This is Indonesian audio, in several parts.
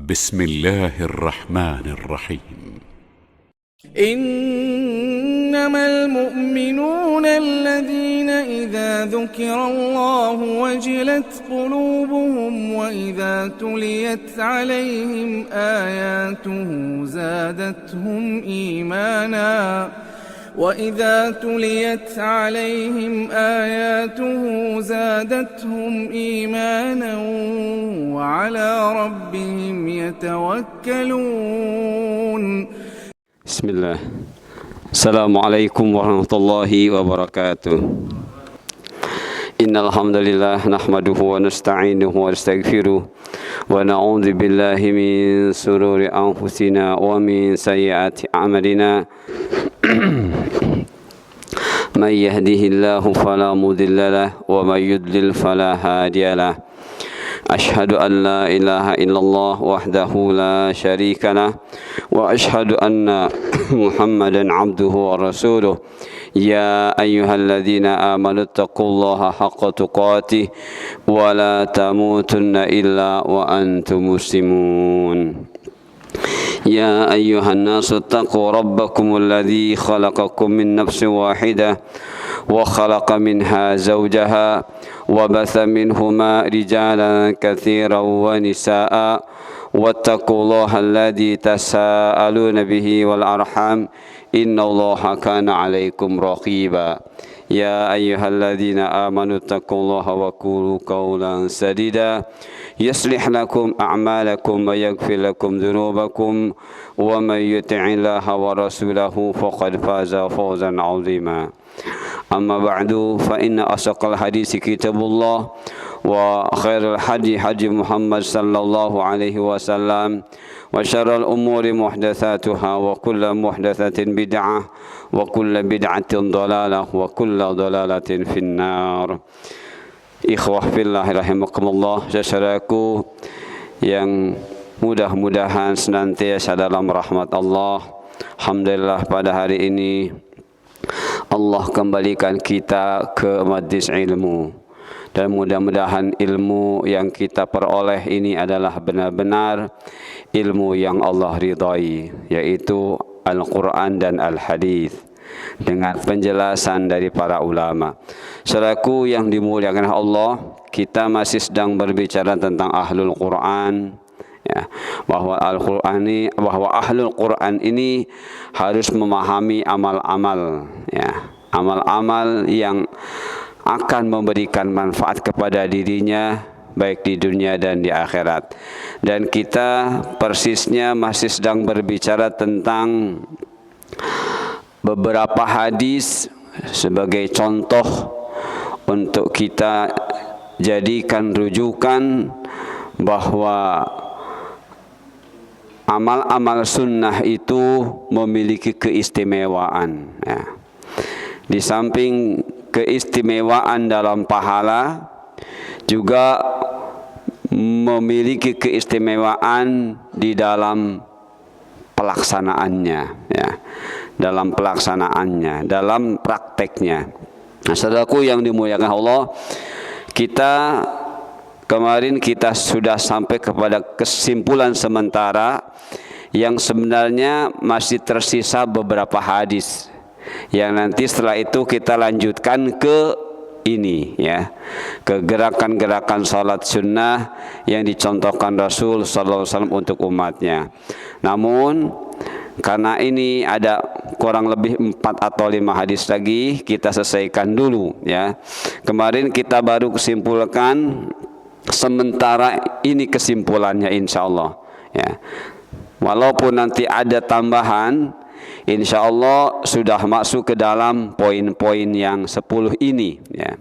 بسم الله الرحمن الرحيم. إنما المؤمنون الذين إذا ذكر الله وجلت قلوبهم وإذا تليت عليهم آياته زادتهم إيمانا وعلى ربهم يتوكلون. بسم الله. السلام عليكم ورحمة الله وبركاته. إن الحمد لله نحمده ونستعينه ونستغفره ونعوذ بالله من شرور أنفسنا ومن سيئات أعمالنا. من يهده الله فلا مضل له ومن يضلل فلا هادي له. أشهد أن لا إله إلا الله وحده لا شريك له وأشهد أن محمدا عبده ورسوله. يا أيها الذين آمنوا اتقوا الله حق تقاته ولا تموتن إلا وأنتم مسلمون. يا أيها الناس اتقوا ربكم الذي خلقكم من نفس واحدة وخلق منها زوجها وبث منهما رجالا كثيرا ونساء واتقوا الله الذي تساءلون به والأرحام إن الله كان عليكم رقيبا. يا أيها الذين آمنوا اتقوا الله وقولوا قولا سديدا يصلح لكم أعمالكم ويغفر لكم ذنوبكم ومن يطع الله ورسوله فقد فاز فوزا عظيما. أما بعد فإن أصدق الحديث كتاب الله وخير الهدي هدي محمد صلى الله عليه وسلم وشر الأمور محدثاتها وكل محدثة بدعة وكل بدعة ضلالة وكل ضلالة في النار. Ikhwah fillah rahimakumullah, saudaraku yang mudah-mudahan senantiasa dalam rahmat Allah. Alhamdulillah pada hari ini Allah kembalikan kita ke majlis ilmu, dan mudah-mudahan ilmu yang kita peroleh ini adalah benar-benar ilmu yang Allah ridhai, yaitu Al-Quran dan Al-Hadis dengan penjelasan dari para ulama. Saudaraku yang dimuliakan Allah, kita masih sedang berbicara tentang Ahlul Quran, ya, bahwa Ahlul Quran ini harus memahami amal-amal, ya, amal-amal yang akan memberikan manfaat kepada dirinya baik di dunia dan di akhirat. Dan kita persisnya masih sedang berbicara tentang beberapa hadis sebagai contoh untuk kita jadikan rujukan bahwa amal-amal sunnah itu memiliki keistimewaan, ya. Di samping keistimewaan dalam pahala, juga memiliki keistimewaan di dalam pelaksanaannya, ya, dalam pelaksanaannya, dalam prakteknya. Nah, saudaraku yang dimuliakan Allah, kemarin kita sudah sampai kepada kesimpulan sementara yang sebenarnya masih tersisa beberapa hadis yang nanti setelah itu kita lanjutkan ke ini, ya, ke gerakan-gerakan salat sunnah yang dicontohkan Rasul sallallahu alaihi wasallam untuk umatnya. Namun karena ini ada kurang lebih 4 atau 5 hadis lagi, kita selesaikan dulu, ya. Kemarin kita baru kesimpulkan, sementara ini kesimpulannya insyaallah, ya. Walaupun nanti ada tambahan, insyaallah sudah masuk ke dalam poin-poin yang 10 ini, ya.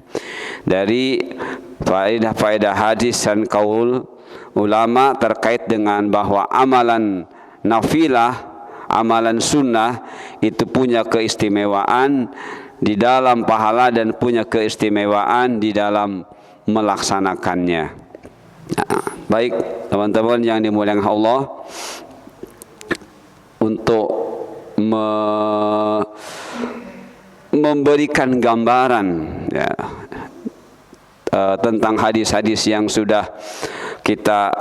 Dari faedah-faedah hadis dan kaul ulama terkait dengan bahwa amalan nafilah, amalan sunnah itu punya keistimewaan di dalam pahala dan punya keistimewaan di dalam melaksanakannya. Nah, baik teman-teman yang dimuliakan Allah, untuk memberikan gambaran, ya, tentang hadis-hadis yang sudah kita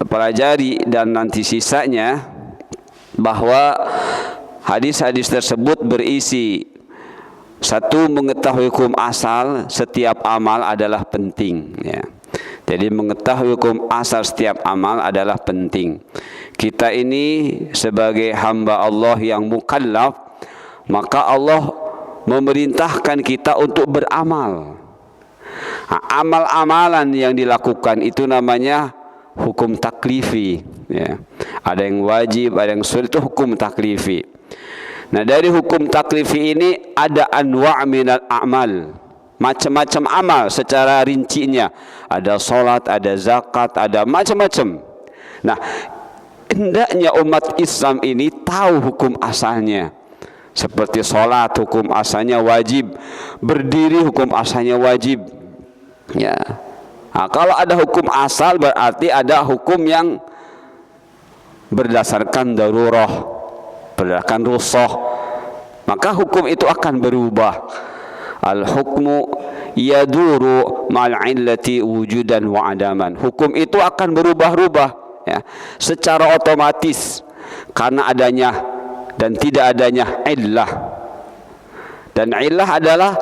pelajari dan nanti sisanya, bahwa hadis-hadis tersebut berisi satu, mengetahui hukum asal setiap amal adalah penting, ya. Jadi mengetahui hukum asal setiap amal adalah penting. Kita ini sebagai hamba Allah yang mukallaf, maka Allah memerintahkan kita untuk beramal. Nah, amal-amalan yang dilakukan itu namanya hukum taklifi, ya. Ada yang wajib, ada yang sunnah, itu hukum taklifi. Nah, dari hukum taklifi ini ada anwa' minal a'mal, macam-macam amal secara rincinya. Ada salat, ada zakat, ada macam-macam. Nah, hendaknya umat Islam ini tahu hukum asalnya. Seperti salat, hukum asalnya wajib. Berdiri, hukum asalnya wajib, ya. Nah, kalau ada hukum asal berarti ada hukum yang berdasarkan darurah, berdasarkan rusuh, maka hukum itu akan berubah. Al-hukmu yaduru ma'al illati wujudan wa adaman. Hukum itu akan berubah-ubah, ya, secara otomatis karena adanya dan tidak adanya illah. Dan illah adalah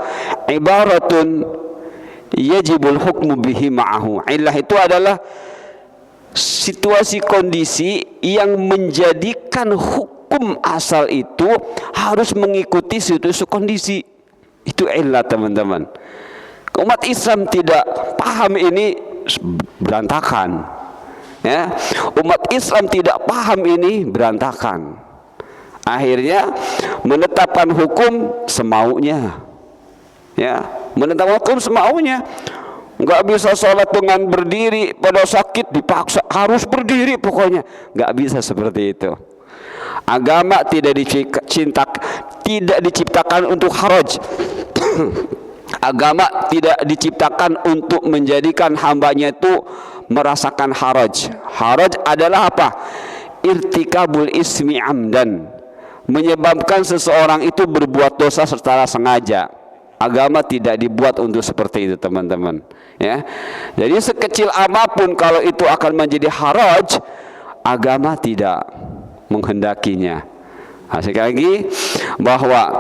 ibaratun yajibul hukmu bihi ma'ahu. Illah itu adalah situasi kondisi yang menjadikan hukum asal itu harus mengikuti situasi kondisi. Itu illah, teman-teman. Umat Islam tidak paham ini, berantakan, ya. Umat Islam tidak paham ini, berantakan. Akhirnya menetapkan hukum semaunya, ya. Menetapkan hukum semaunya. Enggak bisa sholat dengan berdiri, pada sakit dipaksa harus berdiri, pokoknya enggak bisa seperti itu. Agama tidak diciptakan untuk haraj. Agama tidak diciptakan untuk menjadikan hambanya itu merasakan haraj. Haraj adalah apa? Irtikabul ismi amdan, menyebabkan seseorang itu berbuat dosa secara sengaja. Agama tidak dibuat untuk seperti itu, teman-teman, ya. Jadi sekecil apapun kalau itu akan menjadi haraj, agama tidak menghendakinya. Nah, sekali lagi bahwa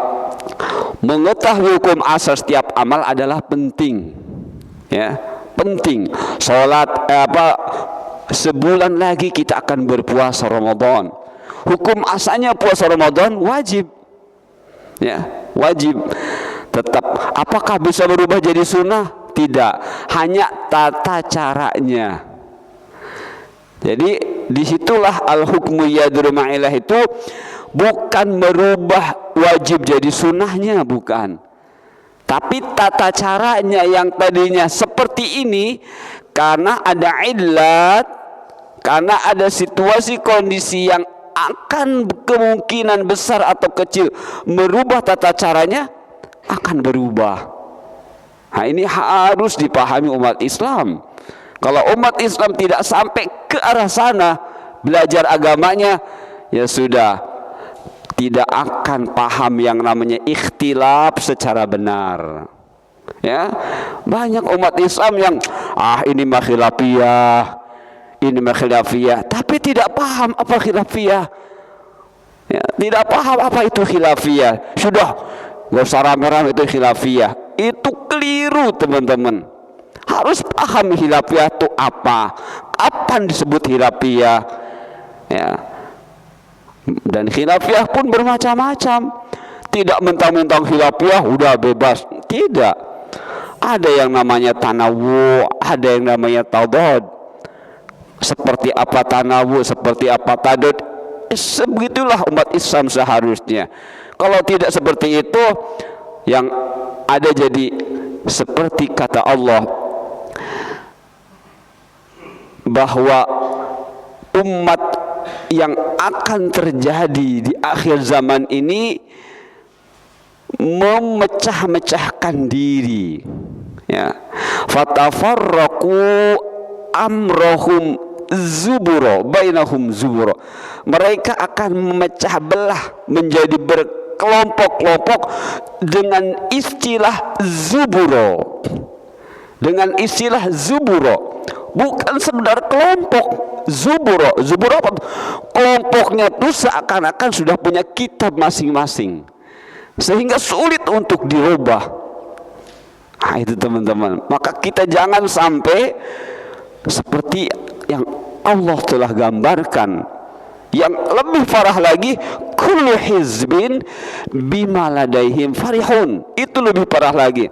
mengetahui hukum asal setiap amal adalah penting, ya, penting. Salat sebulan lagi kita akan berpuasa Ramadan. Hukum asalnya puasa Ramadan wajib, ya, wajib. Tetap, apakah bisa berubah jadi sunnah? Tidak, hanya tata caranya. Jadi disitulah al-hukmu yaduru ma'ilah itu bukan merubah wajib jadi sunnahnya, bukan. Tapi tata caranya yang tadinya seperti ini, karena ada illat, karena ada situasi kondisi yang akan kemungkinan besar atau kecil merubah tata caranya, akan berubah. Nah, ini harus dipahami umat Islam. Kalau umat Islam tidak sampai ke arah sana belajar agamanya, ya sudah, tidak akan paham yang namanya ikhtilaf secara benar, ya. Banyak umat Islam yang ini mah khilafiyah, ini mah khilafiyah, tapi tidak paham apa khilafiyah, ya, tidak paham apa itu khilafiyah. Sudah, gak usah rame-rame itu khilafiyah. Itu keliru, teman-teman. Harus paham khilafiyah itu apa, kapan disebut khilafiyah, ya. Dan khilafiyah pun bermacam-macam. Tidak mentang-mentang khilafiyah udah bebas. Tidak. Ada yang namanya tanawu, ada yang namanya tadad. Seperti apa tanawu, seperti apa tadad, sebegitulah umat Islam seharusnya. Kalau tidak seperti itu, yang ada jadi seperti kata Allah bahwa umat yang akan terjadi di akhir zaman ini memecah-mecahkan diri, ya. Fatafarraqu amrohum zuburo bainahum zuburo. Mereka akan memecah belah menjadi berkelompok-kelompok dengan istilah zuburo. Dengan istilah zuburo, bukan sekedar kelompok. Zuburo apa? Kelompoknya itu seakan-akan sudah punya kitab masing-masing, sehingga sulit untuk dirubah. Nah, itu teman-teman. Maka kita jangan sampai seperti yang Allah telah gambarkan. Yang lebih parah lagi, kullu hizbin bima ladaihim farihun. Itu lebih parah lagi.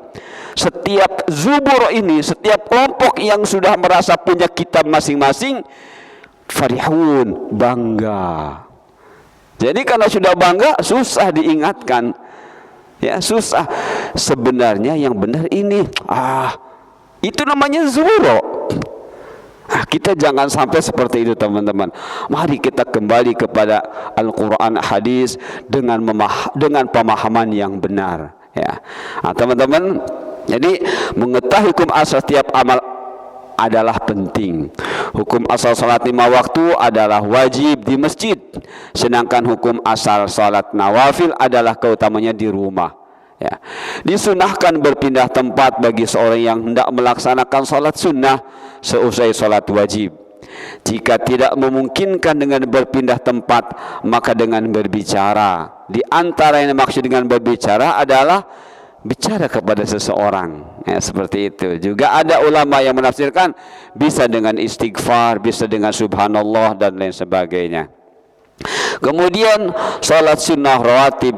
Setiap zubur ini, setiap kelompok yang sudah merasa punya kitab masing-masing, farihun, bangga. Jadi kalau sudah bangga, susah diingatkan. Ya, susah. Sebenarnya yang benar ini. Itu namanya zubur. Kita jangan sampai seperti itu, teman-teman. Mari kita kembali kepada Al-Quran, hadis dengan pemahaman yang benar. Ya, teman-teman. Jadi mengetahui hukum asal setiap amal adalah penting. Hukum asal salat 5 waktu adalah wajib di masjid, sedangkan hukum asal salat nawafil adalah keutamanya di rumah. Ya. Disunahkan berpindah tempat bagi seorang yang hendak melaksanakan salat sunnah seusai salat wajib. Jika tidak memungkinkan dengan berpindah tempat, maka dengan berbicara. Di antara yang dimaksud dengan berbicara adalah bicara kepada seseorang. Ya, seperti itu. Juga ada ulama yang menafsirkan bisa dengan istighfar, bisa dengan subhanallah dan lain sebagainya. Kemudian salat sunnah rawatib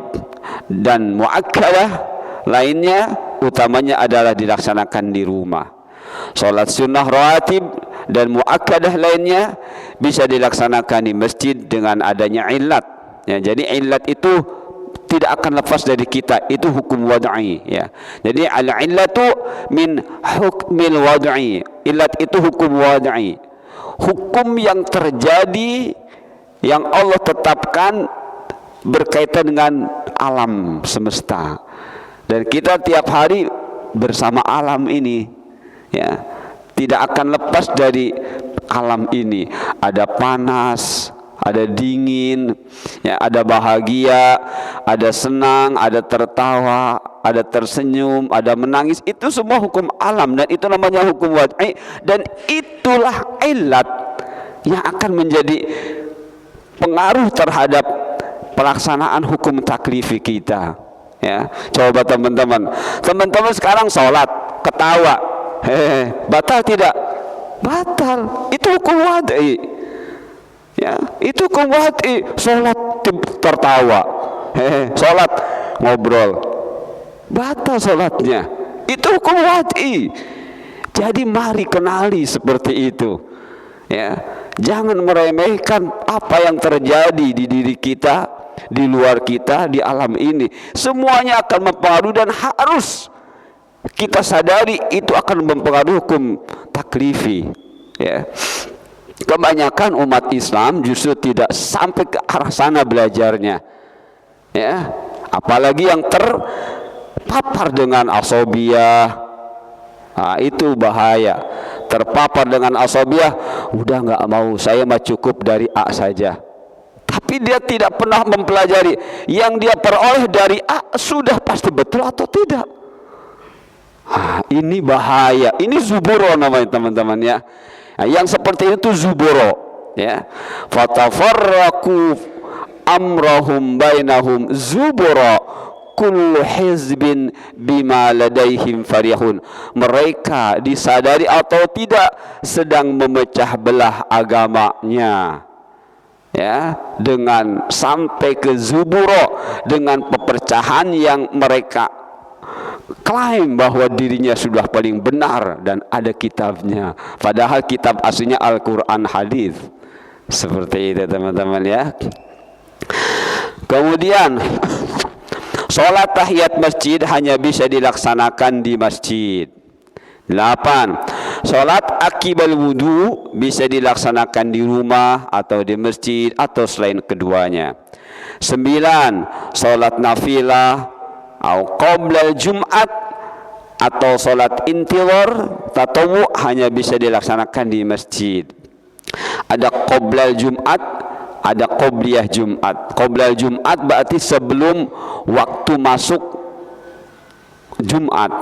dan muakkadah lainnya utamanya adalah dilaksanakan di rumah. Salat sunnah rawatib dan muakkadah lainnya bisa dilaksanakan di masjid dengan adanya illat. Ya, jadi illat itu tidak akan lepas dari kita, itu hukum wad'i. Ya. Jadi al-illatu min hukmil wad'i. Illat itu hukum wad'i. Hukum yang terjadi yang Allah tetapkan berkaitan dengan alam semesta, dan kita tiap hari bersama alam ini, ya, tidak akan lepas dari alam ini. Ada panas, ada dingin, ya, ada bahagia, ada senang, ada tertawa, ada tersenyum, ada menangis. Itu semua hukum alam, dan itu namanya hukum wad'i, dan itulah illat yang akan menjadi pengaruh terhadap pelaksanaan hukum taklifi kita. Ya, coba teman-teman sekarang sholat ketawa, batal tidak? Batal. Itu hukum wad'i. Ya, itu hukum wad'i. Sholat tertawa, sholat ngobrol, batal sholatnya. Itu hukum wad'i. Jadi mari kenali seperti itu. Ya, jangan meremehkan apa yang terjadi di diri kita, di luar kita, di alam ini. Semuanya akan mempengaruhi, dan harus kita sadari itu akan mempengaruhi hukum taklifi. Ya. Kebanyakan umat Islam justru tidak sampai ke arah sana belajarnya. Ya, apalagi yang terpapar dengan asobiyah. Itu bahaya. Terpapar dengan asobiyah, udah nggak mau, saya mah cukup dari A saja. Tapi dia tidak pernah mempelajari yang dia peroleh dari A sudah pasti betul atau tidak. Ini bahaya. Ini zuburo namanya, teman-teman, ya. Yang seperti itu zuburo, ya. Fatafarraqu amrahum bainahum zuburo, kullu hizbin bima ladaihim farihun. Mereka disadari atau tidak sedang memecah belah agamanya, ya, dengan sampai ke zuburo, dengan pepercahan yang mereka klaim bahwa dirinya sudah paling benar dan ada kitabnya, padahal kitab aslinya Al-Quran, hadis. Seperti itu, teman-teman, ya. Kemudian sholat tahiyat masjid hanya bisa dilaksanakan di masjid. 8. Sholat akibal wudu bisa dilaksanakan di rumah atau di masjid atau selain keduanya. 9. Sholat nafilah atau qoblal Jumat atau sholat intidhar tatawu hanya bisa dilaksanakan di masjid. Ada qoblal Jumat, ada qobliyah Jumat. Qoblal Jumat berarti sebelum waktu masuk Jumat,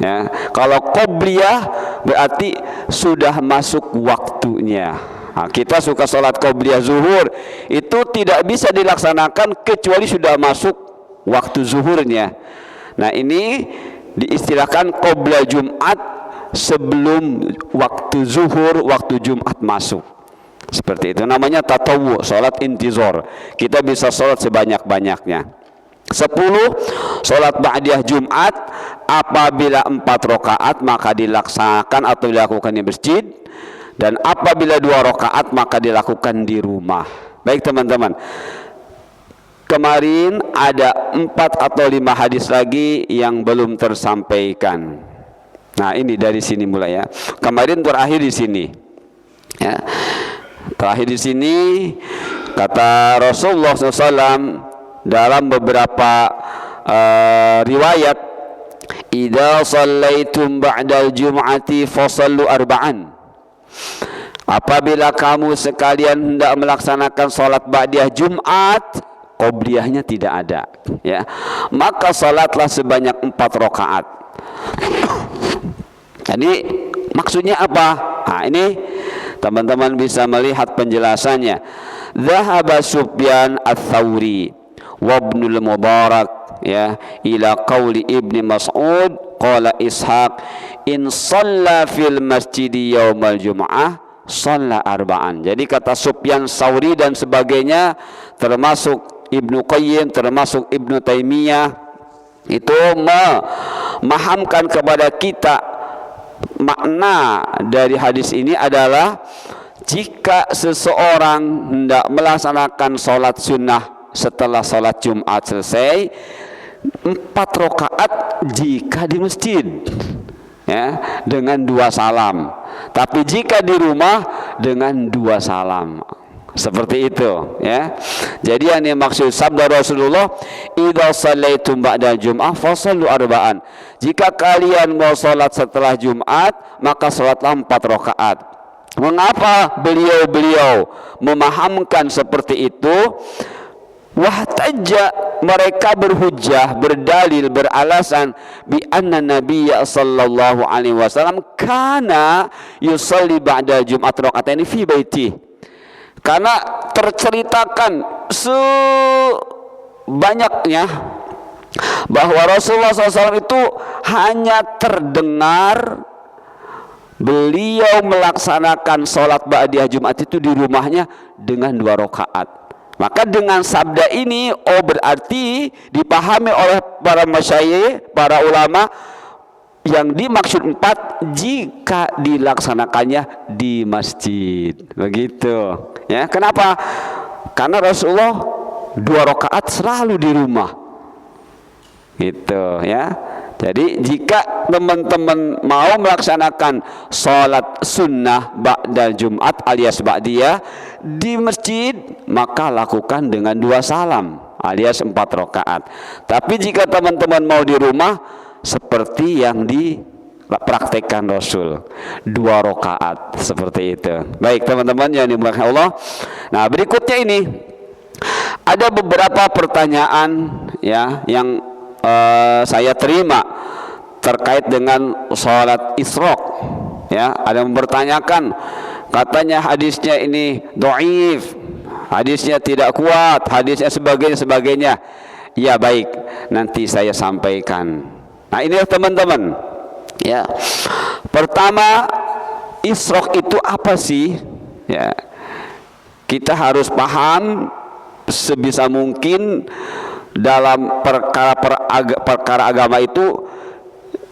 ya. Kalau qobliyah berarti sudah masuk waktunya. Nah, kita suka sholat qobliyah zuhur, itu tidak bisa dilaksanakan kecuali sudah masuk waktu zuhurnya. Nah, ini diistilahkan qobliyah Jumat sebelum waktu zuhur, waktu Jumat masuk. Seperti itu namanya tatawu, sholat intizor. Kita bisa sholat sebanyak-banyaknya. 10, sholat ba'diyah Jumat apabila 4 rakaat maka dilaksanakan atau dilakukan di masjid, dan apabila 2 rakaat maka dilakukan di rumah. Baik teman-teman, kemarin ada 4 atau 5 hadis lagi yang belum tersampaikan. Nah, ini dari sini mulai ya. Kemarin terakhir di sini. Ya. Terakhir di sini kata Rasulullah SAW dalam beberapa riwayat, idza shallaitum ba'dal jum'ati fasallu arba'an. Apabila kamu sekalian hendak melaksanakan salat ba'diyah Jumat, qobliyahnya tidak ada, ya, maka salatlah sebanyak 4 rakaat. Jadi maksudnya apa? Nah, ini teman-teman bisa melihat penjelasannya. Dhahaba Sufyan ats-Tsauri wa Ibnul Mubarak ya ila qauli Ibni Mas'ud qala Ishaq in shalla fil masjid yaumal jum'ah shalla arba'an. Jadi kata Sufyan Tsauri dan sebagainya, termasuk Ibnu Qayyim, termasuk Ibnu Taimiyah, itu memahamkan kepada kita makna dari hadis ini adalah jika seseorang hendak melaksanakan sholat sunnah setelah sholat Jumat selesai, 4 rakaat jika di masjid ya dengan 2 salam, tapi jika di rumah dengan 2 salam. Seperti itu ya. Jadi yang dimaksud sabda Rasulullah, idza shallaitum ba'da jum'ah fasallu arba'an. Jika kalian mau salat setelah Jumat, maka salatlah 4 rakaat. Mengapa beliau memahamkan seperti itu? Wahtajja, mereka berhujjah, berdalil, beralasan bi anna nabiyya sallallahu alaihi wasallam kana yusalli ba'da jum'at raka'ataini fi baiti. Karena terceritakan sebanyaknya bahwa Rasulullah SAW itu hanya terdengar beliau melaksanakan sholat ba'diyah Jumat itu di rumahnya dengan 2 rakaat. Maka dengan sabda ini, oh berarti dipahami oleh para masyayikh, para ulama, yang dimaksud 4 jika dilaksanakannya di masjid. Begitu ya. Kenapa? Karena Rasulullah 2 rakaat selalu di rumah gitu ya. Jadi jika teman-teman mau melaksanakan sholat sunnah ba'da Jumat alias ba'diyah di masjid, maka lakukan dengan 2 salam alias 4 rakaat. Tapi jika teman-teman mau di rumah, seperti yang dipraktekkan Rasul, 2 rakaat seperti itu. Baik teman-teman yang dimuliakan Allah. Nah, berikutnya ini ada beberapa pertanyaan ya yang saya terima terkait dengan sholat Isyraq ya. Ada yang mempertanyakan, katanya hadisnya ini dhaif, hadisnya tidak kuat, hadisnya sebagainya. Ya baik, nanti saya sampaikan. Nah ini teman-teman ya. Pertama, Isyraq itu apa sih ya? Kita harus paham sebisa mungkin dalam perkara agama itu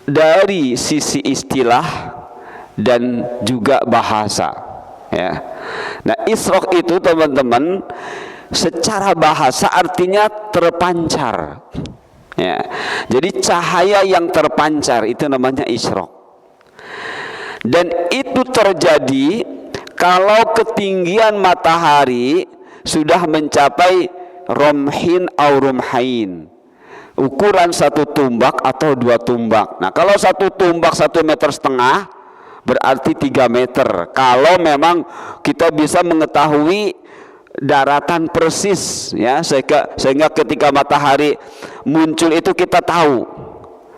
dari sisi istilah dan juga bahasa ya. Nah Isyraq itu teman-teman secara bahasa artinya terpancar ya. Jadi cahaya yang terpancar itu namanya Isyraq. Dan itu terjadi kalau ketinggian matahari sudah mencapai romhin au rumhain, ukuran 1 tumbak atau 2 tumbak. Nah kalau 1 tumbak 1,5 meter berarti 3 meter. Kalau memang kita bisa mengetahui daratan persis ya, sehingga ketika matahari muncul itu kita tahu.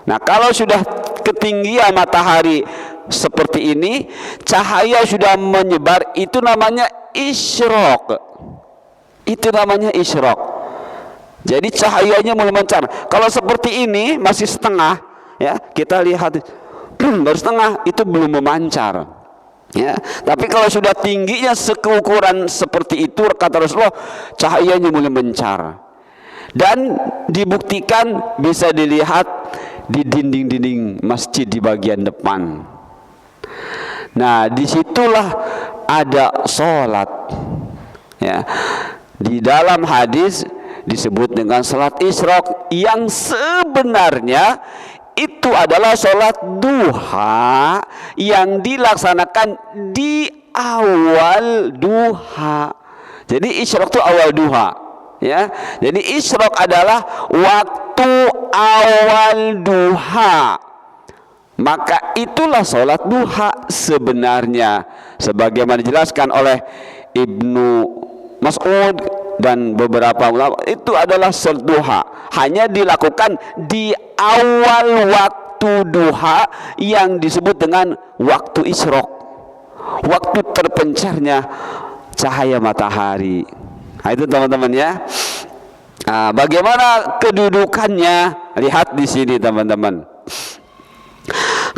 Nah kalau sudah ketinggian matahari seperti ini, cahaya sudah menyebar, itu namanya isyraq. Itu namanya isyraq. Jadi cahayanya mulai memancar. Kalau seperti ini masih setengah, ya kita lihat baru setengah, itu belum memancar. Ya, tapi kalau sudah tingginya seukuran seperti itu, kata Rasulullah, cahayanya mulai mencar. Dan dibuktikan bisa dilihat di dinding-dinding masjid di bagian depan. Nah, disitulah ada sholat. Ya, di dalam hadis disebut dengan sholat isyraq, yang sebenarnya itu adalah sholat duha yang dilaksanakan di awal duha. Jadi isyraq itu awal duha, ya. Jadi isyraq adalah waktu awal duha. Maka itulah sholat duha sebenarnya, sebagaimana dijelaskan oleh Ibnu Mas'ud dan beberapa ulama, itu adalah sholat duha, hanya dilakukan di awal waktu duha yang disebut dengan waktu isyraq, waktu terpencarnya cahaya matahari. Nah, itu teman-teman ya. Nah, bagaimana kedudukannya? Lihat di sini teman-teman.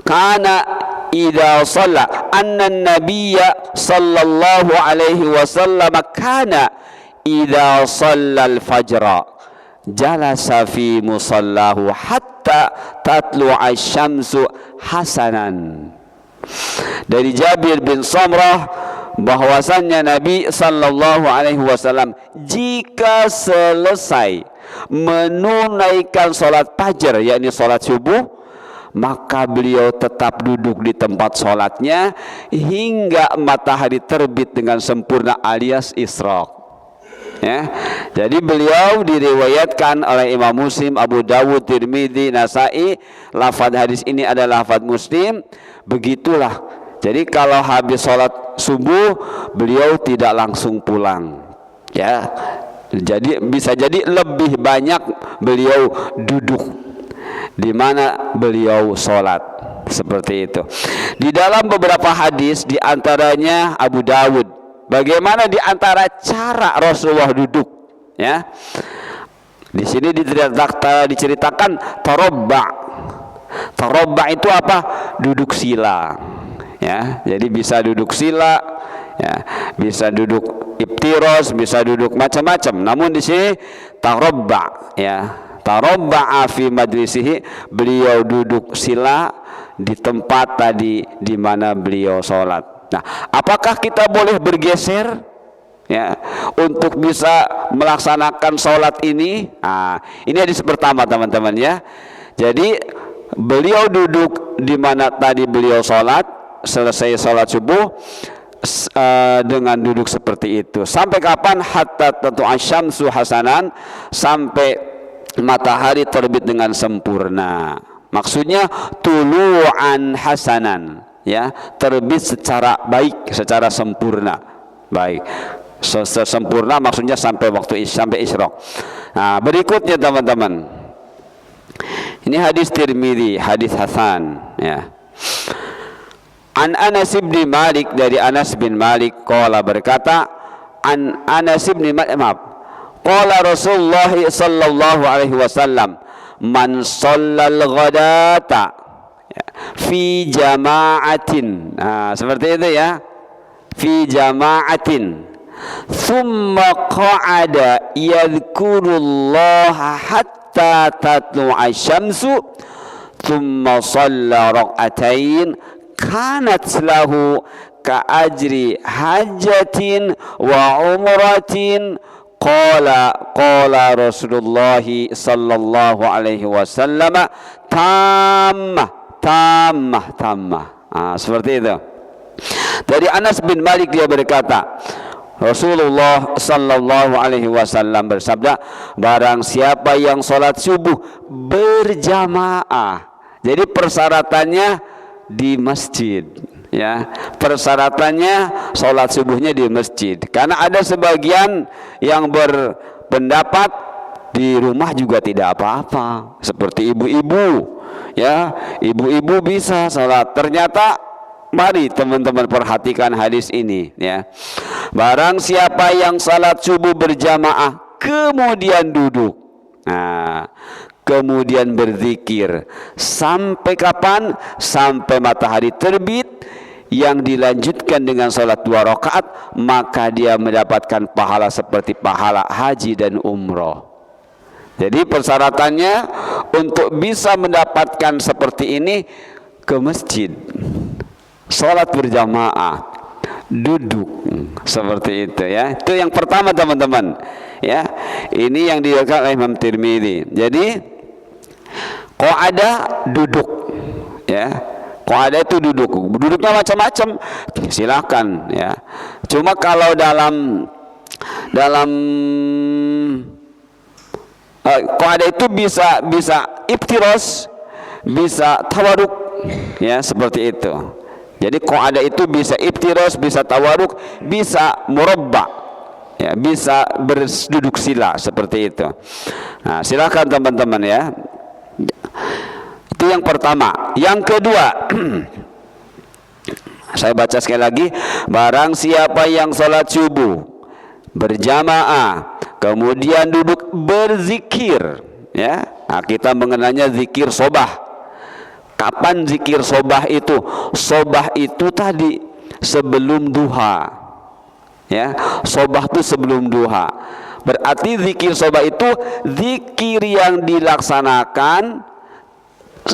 Karena idza shalla anna nabiyya sallallahu alaihi wasallam kana idza shalla al-fajra jalasa fi musallahu hatta tatlu'a asy-syamsu hasanan. Dari Jabir bin Samrah bahwasannya Nabi sallallahu alaihi wasallam jika selesai menunaikan salat fajar, yakni salat subuh, maka beliau tetap duduk di tempat sholatnya hingga matahari terbit dengan sempurna, alias isyraq. Ya, jadi beliau diriwayatkan oleh Imam Muslim, Abu Dawud, Tirmidzi, Nasai. Lafaz hadis ini adalah lafaz Muslim. Begitulah. Jadi kalau habis sholat subuh beliau tidak langsung pulang. Ya, jadi bisa jadi lebih banyak beliau duduk di mana beliau sholat, seperti itu. Di dalam beberapa hadis, di antaranya Abu Dawud, bagaimana di antara cara Rasulullah duduk, ya. Di sini diceritakan tarabba. Tarabba itu apa? Duduk sila, ya. Jadi bisa duduk sila, ya, bisa duduk iftiros, bisa duduk macam-macam. Namun di sini tarabba, ya. Tarabba'a fi majlisihi, beliau duduk sila di tempat tadi di mana beliau sholat. Nah, apakah kita boleh bergeser, ya, untuk bisa melaksanakan sholat ini? Nah, ini hadis pertama teman-teman ya. Jadi beliau duduk di mana tadi beliau sholat, selesai sholat subuh dengan duduk seperti itu. Sampai kapan? Hatta tatlu'a asy-syamsu hasanan, sampai matahari terbit dengan sempurna. Maksudnya tulu'an hasanan, ya, terbit secara baik, secara sempurna. Baik, sempurna maksudnya sampai waktu sampai isyraq. Nah, berikutnya teman-teman, ini hadis Tirmidzi, hadis hasan, ya. An Anas bin Malik, dari Anas bin Malik, qala, berkata, an Anas bin Malik, qala Rasulullah sallallahu alaihi wasallam, man shallal ghadata fi jama'atin. Nah, seperti itu ya. Fi jama'atin. Thumma qa'ada yadhkurullaha hatta tatlu'a asy-syamsu. Thumma shalla rak'atain kanat lahu ka ajri hajjatin wa umratin. Qala Rasulullah sallallahu alaihi wasallam tammah. Seperti itu. Dari Anas bin Malik, dia berkata, Rasulullah sallallahu alaihi wasallam bersabda, barang siapa yang sholat subuh berjamaah. Jadi persyaratannya di masjid, ya, persyaratannya sholat subuhnya di masjid. Karena ada sebagian yang berpendapat di rumah juga tidak apa-apa, seperti ibu-ibu, ya, ibu-ibu bisa sholat. Ternyata Mari teman-teman perhatikan hadis ini ya. Barang siapa yang salat subuh berjamaah kemudian duduk, nah, kemudian berzikir sampai kapan? Sampai matahari terbit, yang dilanjutkan dengan salat 2 rakaat, maka dia mendapatkan pahala seperti pahala haji dan umroh. Jadi persyaratannya untuk bisa mendapatkan seperti ini, ke masjid, sholat berjamaah, duduk seperti itu ya. Itu yang pertama teman-teman ya. Ini yang diriwayatkan oleh Imam Tirmidzi. Jadi qa'ada duduk ya. Qa'ada itu duduk. Duduknya macam-macam, silakan ya. Cuma kalau dalam qa'ada itu bisa iftiros, bisa tawaruk ya, seperti itu. Jadi qa'ada itu bisa iftiros, bisa tawaruk, bisa murabba ya, bisa berduduk sila seperti itu. Nah, silakan teman-teman ya. Itu yang pertama. Yang kedua, saya baca sekali lagi, barang siapa yang salat subuh berjamaah kemudian duduk berzikir ya. Nah, kita mengenalnya zikir sobah. Kapan zikir sobah itu? Sobah itu tadi sebelum duha ya. Sobah itu sebelum duha. Berarti zikir sobah itu zikir yang dilaksanakan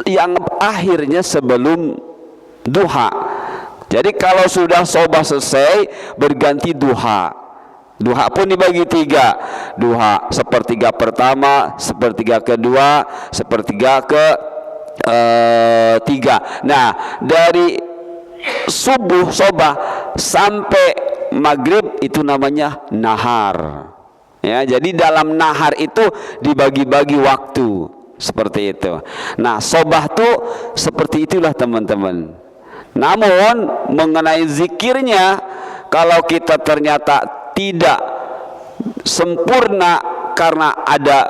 yang akhirnya sebelum duha. Jadi kalau sudah sobah selesai, berganti duha. Duha pun dibagi 3. Duha sepertiga pertama, sepertiga kedua, sepertiga ketiga. Nah, dari subuh sobah sampai maghrib itu namanya nahar ya. Jadi dalam nahar itu dibagi-bagi waktu seperti itu. Nah, sobah tuh seperti itulah teman-teman. Namun mengenai zikirnya, kalau kita ternyata tidak sempurna karena ada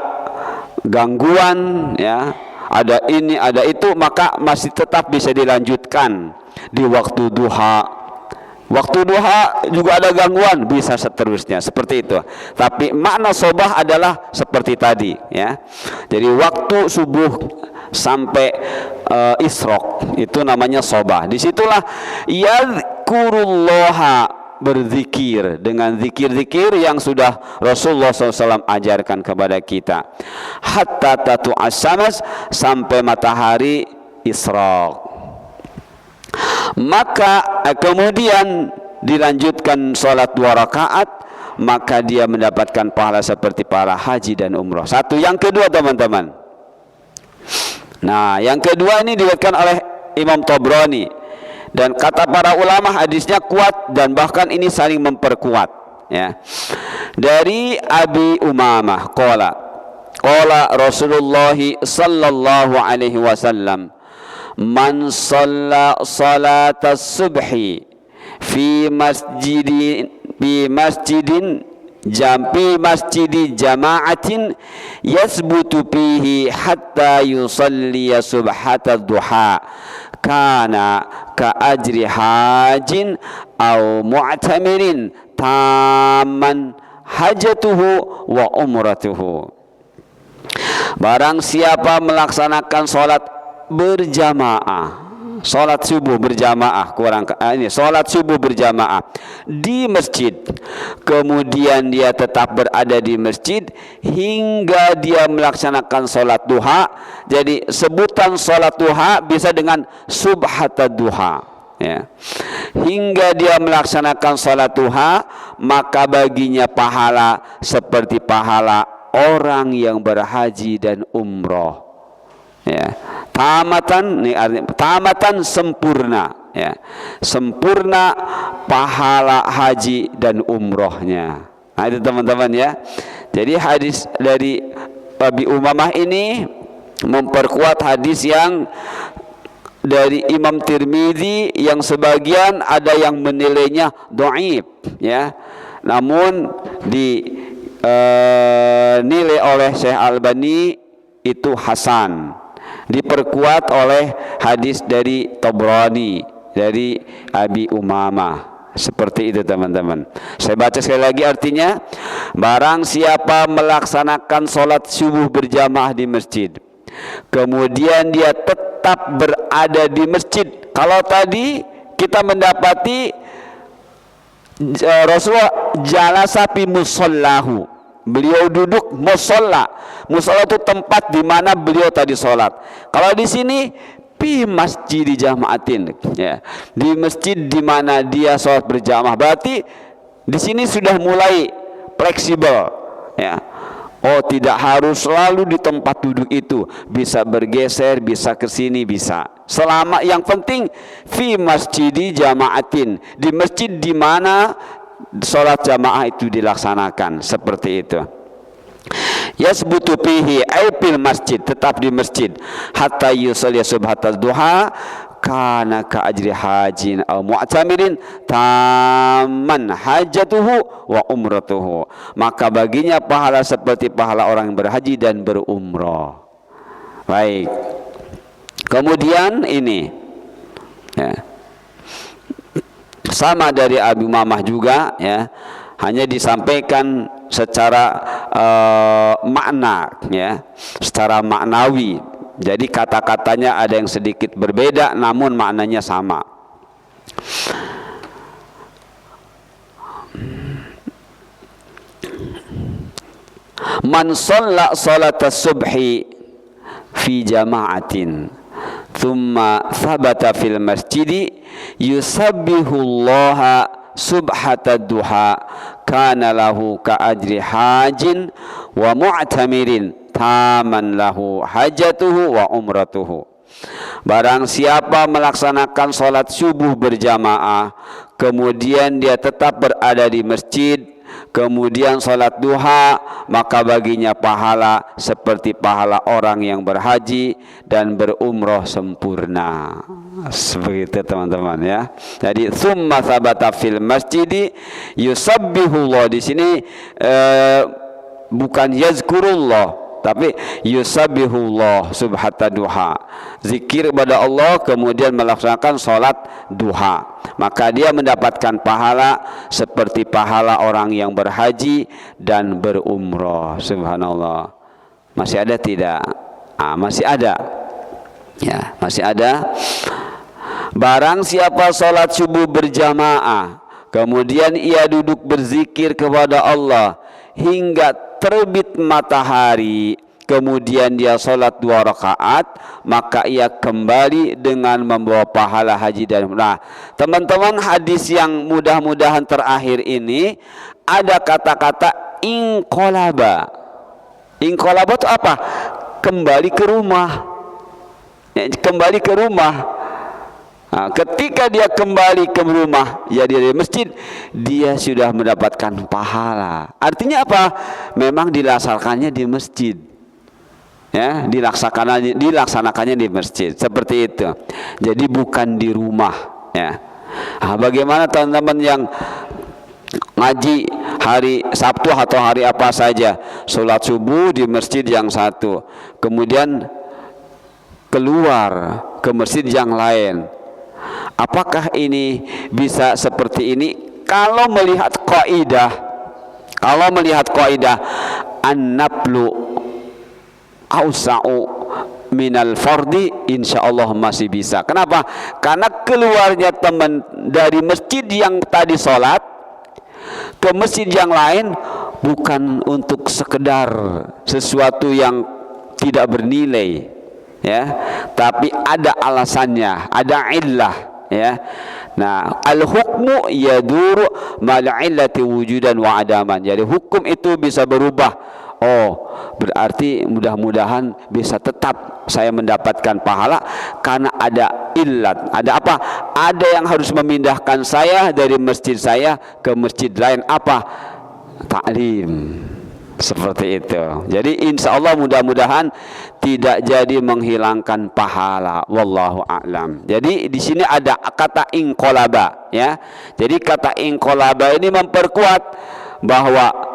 gangguan ya, ada ini ada itu, maka masih tetap bisa dilanjutkan di waktu duha. Waktu duha juga ada gangguan, bisa seterusnya seperti itu. Tapi makna sobah adalah seperti tadi ya. Jadi waktu subuh sampai isrok itu namanya sobah. Disitulah yadhkurullaha, berzikir dengan zikir-zikir yang sudah Rasulullah SAW ajarkan kepada kita. Hatta tatu as-syams, sampai matahari isrok. Maka kemudian dilanjutkan sholat 2 rakaat, maka dia mendapatkan pahala seperti pahala haji dan umroh. Satu. Yang kedua teman-teman, nah yang kedua ini diriwayatkan oleh Imam Tabrani, dan kata para ulama hadisnya kuat dan bahkan ini saling memperkuat ya. Dari Abi Umamah qala Rasulullah sallallahu alaihi wasallam, man shalla salatas subhi fi masjidi jama'atin yasbutu fihi hatta yusalli subhata duha, kana ka ajri hajin aw mu'tamirin tamman hajatuhu wa umratuhu. Barang siapa melaksanakan sholat berjamaah, sholat subuh berjamaah, sholat subuh berjamaah di masjid, kemudian dia tetap berada di masjid hingga dia melaksanakan sholat duha. Jadi sebutan sholat duha bisa dengan subhata duha ya. Hingga dia melaksanakan sholat duha, maka baginya pahala seperti pahala orang yang berhaji dan umroh ya. Tamatan sempurna ya, sempurna pahala haji dan umrohnya. Nah itu teman-teman ya. Jadi hadis dari Abi Umamah ini memperkuat hadis yang dari Imam Tirmidzi yang sebagian ada yang menilainya dhaif ya, namun dinilai oleh Syekh Albani itu hasan, diperkuat oleh hadis dari Tabrani dari Abi Umamah. Seperti itu teman-teman. Saya baca sekali lagi artinya. Barang siapa melaksanakan sholat subuh berjamaah di masjid, kemudian dia tetap berada di masjid. Kalau tadi kita mendapati Rasulullah jalasa fi musallahu, beliau duduk musolla. Musolla itu tempat di mana beliau tadi sholat. Kalau di sini fi masjid jamaatin, ya, di masjid di mana dia sholat berjamaah. Berarti di sini sudah mulai fleksibel, ya. Oh, tidak harus selalu di tempat duduk itu, bisa bergeser, bisa ke sini, bisa. Selama yang penting fi masjid jamaatin, di masjid di mana sholat jamaah itu dilaksanakan, seperti itu. Yasbutu fihi ay fil masjid, tetap di masjid, hatta yusalli subhatal duha kana ka ajri hajin aw mu'tamirin tamman hajatuhu wa umratuhu, maka baginya pahala seperti pahala orang yang berhaji dan berumrah. Baik, kemudian ini, ya, sama dari Abi Umamah juga, ya, hanya disampaikan secara makna, ya, secara maknawi. Jadi kata-katanya ada yang sedikit berbeda, namun maknanya sama. Man shalla salatas subhi fi jama'atin thumma thabata fil masjidi yusabbihullaha subhatad duha kana lahu ka ajri hajin wa mu'tamirin taman lahu hajatuhu wa umratuhu. Barang siapa melaksanakan sholat subuh berjamaah, kemudian dia tetap berada di masjid, kemudian sholat duha, maka baginya pahala seperti pahala orang yang berhaji dan berumroh sempurna. Begitu teman-teman, ya. Jadi summa thabata fil masjidi yusabbihullah, di sini bukan yazkurullah, tapi yusabbihullah subhata duha, zikir kepada Allah kemudian melaksanakan sholat duha, maka dia mendapatkan pahala seperti pahala orang yang berhaji dan berumrah. Subhanallah. Masih ada tidak? Masih ada, ya, masih ada. Barang siapa sholat subuh berjamaah, kemudian ia duduk berzikir kepada Allah hingga terbit matahari, kemudian dia sholat 2 rakaat, maka ia kembali dengan membawa pahala haji dan umrah. Teman-teman, hadis yang mudah-mudahan terakhir ini ada kata-kata inqalaba. Inqalaba itu apa? Kembali ke rumah, ya, kembali ke rumah. Nah, ketika dia kembali ke rumah, ya, dia di masjid, dia sudah mendapatkan pahala. Artinya apa? Memang dilaksanakannya di masjid, ya, dilaksanakannya di masjid, seperti itu. Jadi bukan di rumah, ya. Bagaimana teman-teman yang ngaji hari Sabtu atau hari apa saja, sholat subuh di masjid yang satu, kemudian keluar ke masjid yang lain. Apakah ini bisa seperti ini? Kalau melihat kaidah an-naflu ausa'u minal fardi, insyaallah masih bisa. Kenapa? Karena keluarnya teman dari masjid yang tadi sholat ke masjid yang lain bukan untuk sekedar sesuatu yang tidak bernilai, ya, tapi ada alasannya, ada illah, ya. Nah, al-hukmu yaduru mal illati wujudan wa adaman. Jadi hukum itu bisa berubah. Oh, berarti mudah-mudahan bisa tetap saya mendapatkan pahala karena ada illat. Ada apa? Ada yang harus memindahkan saya dari masjid saya ke masjid lain. Apa? Ta'lim. Seperti itu. Jadi insya Allah mudah-mudahan tidak jadi menghilangkan pahala. Wallahu a'lam. Jadi di sini ada kata inqalaba, ya. Jadi kata inqalaba ini memperkuat bahwa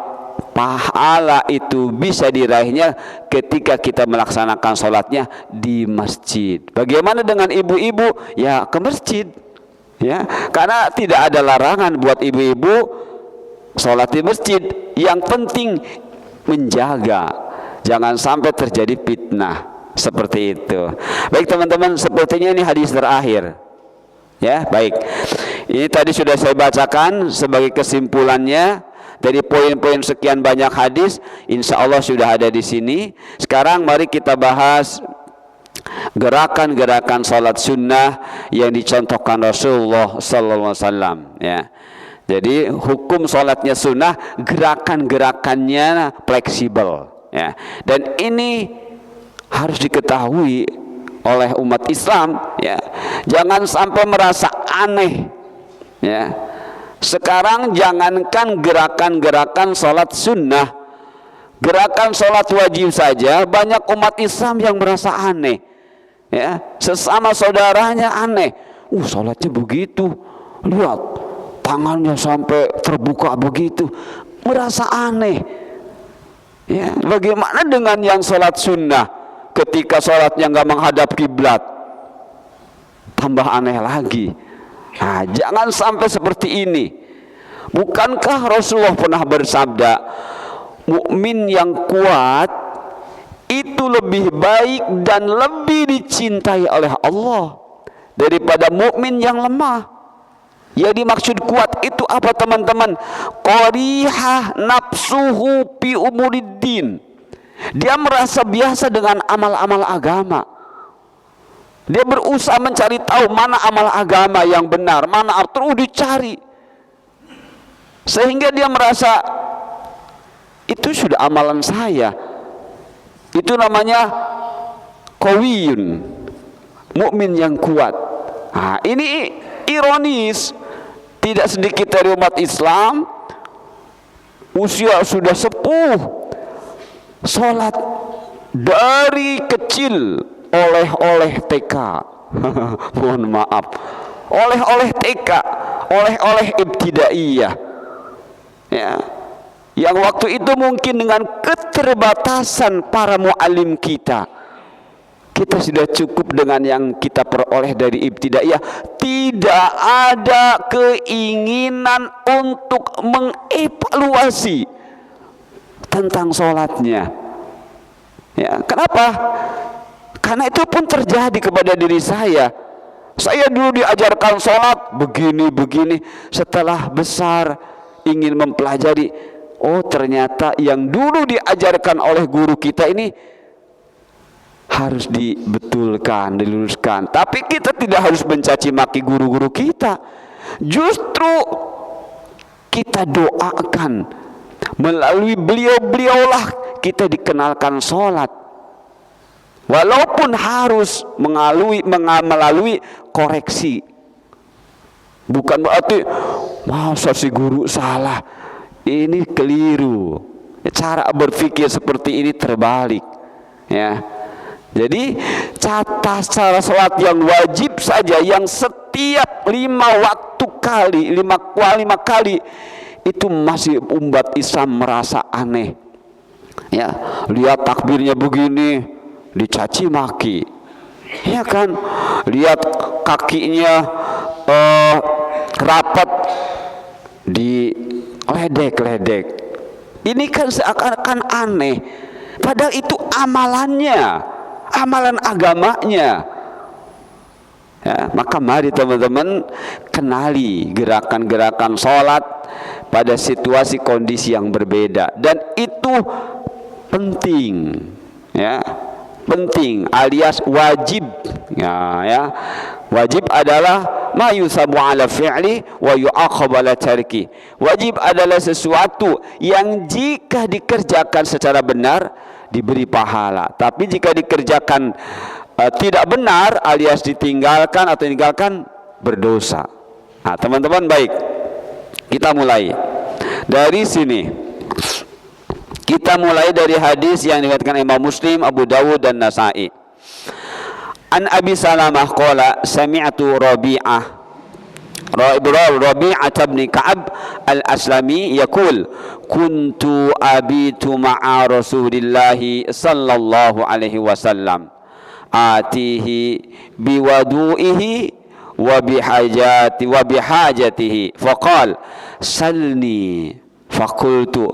pahala itu bisa diraihnya ketika kita melaksanakan sholatnya di masjid. Bagaimana dengan ibu-ibu? Ya, ke masjid, Ya, karena tidak ada larangan buat ibu-ibu sholat di masjid. Yang penting menjaga, jangan sampai terjadi fitnah seperti itu. Baik teman-teman, sepertinya ini hadis terakhir. Ya, baik. Ini tadi sudah saya bacakan sebagai kesimpulannya dari poin-poin sekian banyak hadis. Insya Allah sudah ada di sini. Sekarang mari kita bahas gerakan-gerakan sholat sunnah yang dicontohkan Rasulullah Sallallahu Alaihi Wasallam. Ya, jadi hukum sholatnya sunnah, gerakan-gerakannya fleksibel. Ya, dan ini harus diketahui oleh umat Islam. Ya, jangan sampai merasa aneh. Ya, sekarang jangankan gerakan-gerakan sholat sunnah, gerakan sholat wajib saja banyak umat Islam yang merasa aneh. Ya, sesama saudaranya aneh. Sholatnya begitu, lihat tangannya sampai terbuka begitu, merasa aneh. Ya, bagaimana dengan yang sholat sunnah, ketika sholatnya nggak menghadap kiblat, tambah aneh lagi. Nah, jangan sampai seperti ini. Bukankah Rasulullah pernah bersabda, mukmin yang kuat itu lebih baik dan lebih dicintai oleh Allah daripada mukmin yang lemah. Yang dimaksud kuat itu apa teman-teman? Qarihah nafsuhu fi umuriddin. Dia merasa biasa dengan amal-amal agama. Dia berusaha mencari tahu mana amal agama yang benar, mana terus dicari. Sehingga dia merasa itu sudah amalan saya. Itu namanya qawiyun, mukmin yang kuat. Nah, ini ironis. Tidak sedikit dari umat Islam usia sudah sepuh, sholat dari kecil oleh TK. Mohon maaf, oleh TK, oleh ibtidaiyah. Ya, yang waktu itu mungkin dengan keterbatasan para muallim kita sudah cukup dengan yang kita peroleh dari ibtidaiyah. Tidak ada keinginan untuk mengevaluasi tentang sholatnya. Ya, kenapa? Karena itu pun terjadi kepada diri saya. Saya dulu diajarkan sholat begini-begini. Setelah besar ingin mempelajari, oh ternyata yang dulu diajarkan oleh guru kita ini harus dibetulkan, diluruskan. Tapi kita tidak harus mencaci maki guru-guru kita. Justru kita doakan, melalui beliau-beliaulah kita dikenalkan sholat. Walaupun harus melalui koreksi. Bukan berarti masa si guru salah, ini keliru. Cara berpikir seperti ini terbalik. Ya. Jadi cara sholat yang wajib saja, yang setiap 5 kali itu masih umat Islam merasa aneh. Ya, lihat takbirnya begini dicaci maki, ya kan? Lihat kakinya rapat diledek-ledek. Ini kan seakan-akan aneh, padahal itu amalannya, amalan agamanya. Ya, maka mari teman-teman kenali gerakan-gerakan sholat pada situasi kondisi yang berbeda, dan itu penting. Ya, penting alias wajib. Ya, wajib adalah ma yusabu ala fi'li wa yu'aqabu ala tarki. Wajib adalah sesuatu yang jika dikerjakan secara benar diberi pahala, tapi jika dikerjakan tidak benar alias ditinggalkan atau tinggalkan berdosa. Nah, teman-teman, baik, kita mulai dari sini. Kita mulai dari hadis yang diriwayatkan Imam Muslim, Abu Dawud dan Nasa'i. An Abi Salamah qala sami'tu Rabi'ah bin Ka'ab al-Aslami yaqul kuntu abitu ma'a Rasulillahi sallallahu alaihi wasallam atihi biwadu'ihi wa bihajatihi faqal salni faqultu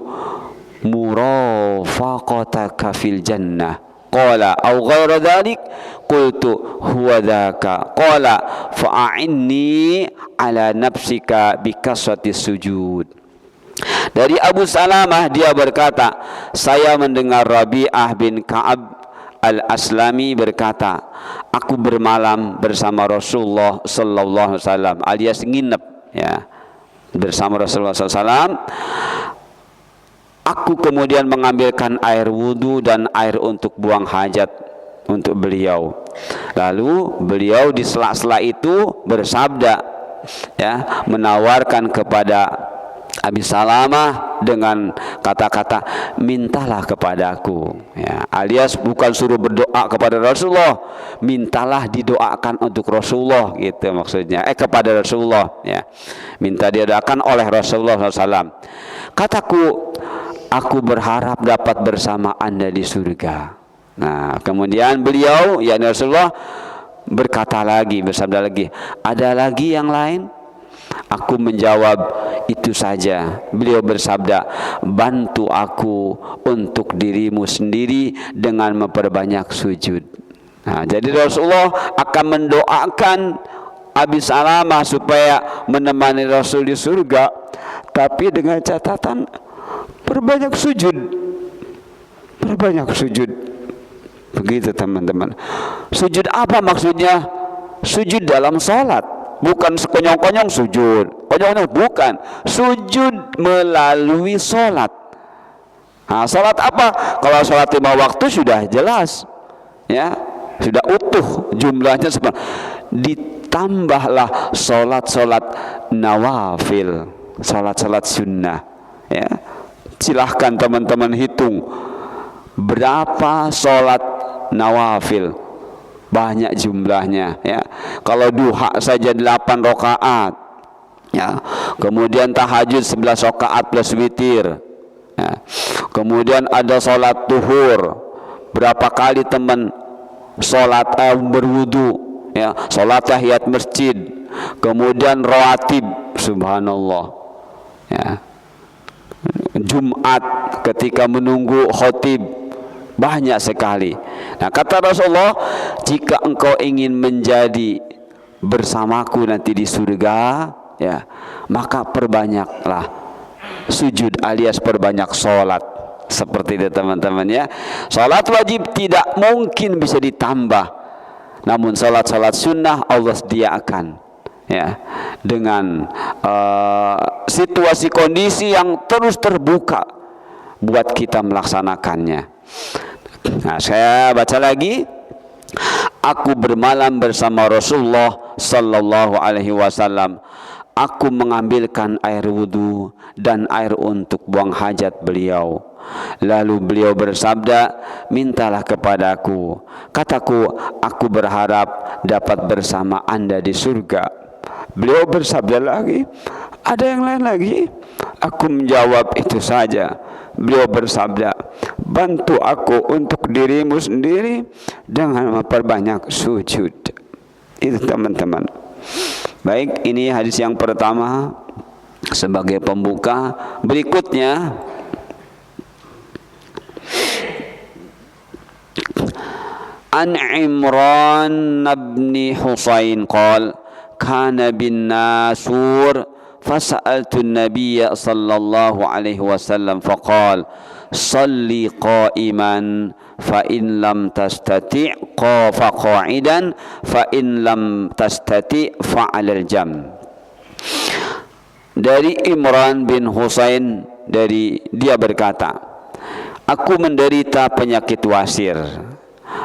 murafaqataka fil jannah qala au ghaira dhalik qultu huwa dhaka qala fa'inni ala nafsika bikasrati sujud. Dari Abu Salamah dia berkata, saya mendengar Rabi'ah bin Ka'ab Al-Aslami berkata, aku bermalam bersama Rasulullah sallallahu alaihi wasallam, alias nginep ya bersama Rasulullah sallallahu alaihi wasallam. Aku kemudian mengambilkan air wudu dan air untuk buang hajat untuk beliau. Lalu beliau di sela-sela itu bersabda, ya, menawarkan kepada Abi Salamah dengan kata-kata mintalah kepadaku, ya, alias bukan suruh berdoa kepada Rasulullah, mintalah didoakan untuk Rasulullah, gitu maksudnya, kepada Rasulullah, ya, minta didoakan oleh Rasulullah SAW. Kataku, aku berharap dapat bersama Anda di surga. Nah, kemudian beliau, yakni Rasulullah, berkata lagi, bersabda lagi, ada lagi yang lain? Aku menjawab, itu saja. Beliau bersabda, bantu aku untuk dirimu sendiri dengan memperbanyak sujud. Nah, jadi Rasulullah akan mendoakan Abi Salamah supaya menemani Rasul di surga, tapi dengan catatan perbanyak sujud. Perbanyak sujud. Begitu teman-teman. Sujud apa maksudnya? Sujud dalam sholat, bukan sekonyong-konyong sujud. Konyong-konyong bukan. Sujud melalui sholat. Nah, sholat apa? Kalau sholat 5 waktu sudah jelas, ya, sudah utuh jumlahnya. Ditambahlah sholat-sholat nawafil, sholat-sholat sunnah, ya. Silahkan teman-teman hitung berapa sholat nawafil, banyak jumlahnya, ya. Kalau duha saja 8 rakaat, ya. Kemudian tahajud 11 rakaat plus witir, ya. Kemudian ada sholat duhur, berapa kali teman sholat berwudu, ya, sholat tahiyat masjid, kemudian rawatib, subhanallah, ya. Jumat ketika menunggu khotib, banyak sekali. Nah, kata Rasulullah, jika engkau ingin menjadi bersamaku nanti di surga, ya, maka perbanyaklah sujud alias perbanyak sholat. Seperti itu teman-teman, ya. Sholat wajib tidak mungkin bisa ditambah, namun sholat-sholat sunnah Allah sediakan, ya, dengan situasi kondisi yang terus terbuka buat kita melaksanakannya. Nah, saya baca lagi. Aku bermalam bersama Rasulullah sallallahu alaihi wasallam. Aku mengambilkan air wudu dan air untuk buang hajat beliau. Lalu beliau bersabda, mintalah kepadaku. Kataku, aku berharap dapat bersama Anda di surga. Beliau bersabda lagi, ada yang lain lagi? Aku menjawab, itu saja. Beliau bersabda, bantu aku untuk dirimu sendiri dengan memperbanyak sujud. Itu teman-teman. Baik, ini hadis yang pertama sebagai pembuka. Berikutnya, An Imran bin Husain qala kana bin Nasur fasa'altu an-nabiy sallallahu alaihi wasallam faqala salli qa'iman fa in lam tastati' fa qa'idan fa in lam tastati' fa 'alal jam. Dari Imran bin Husain, dari dia berkata, aku menderita penyakit wasir.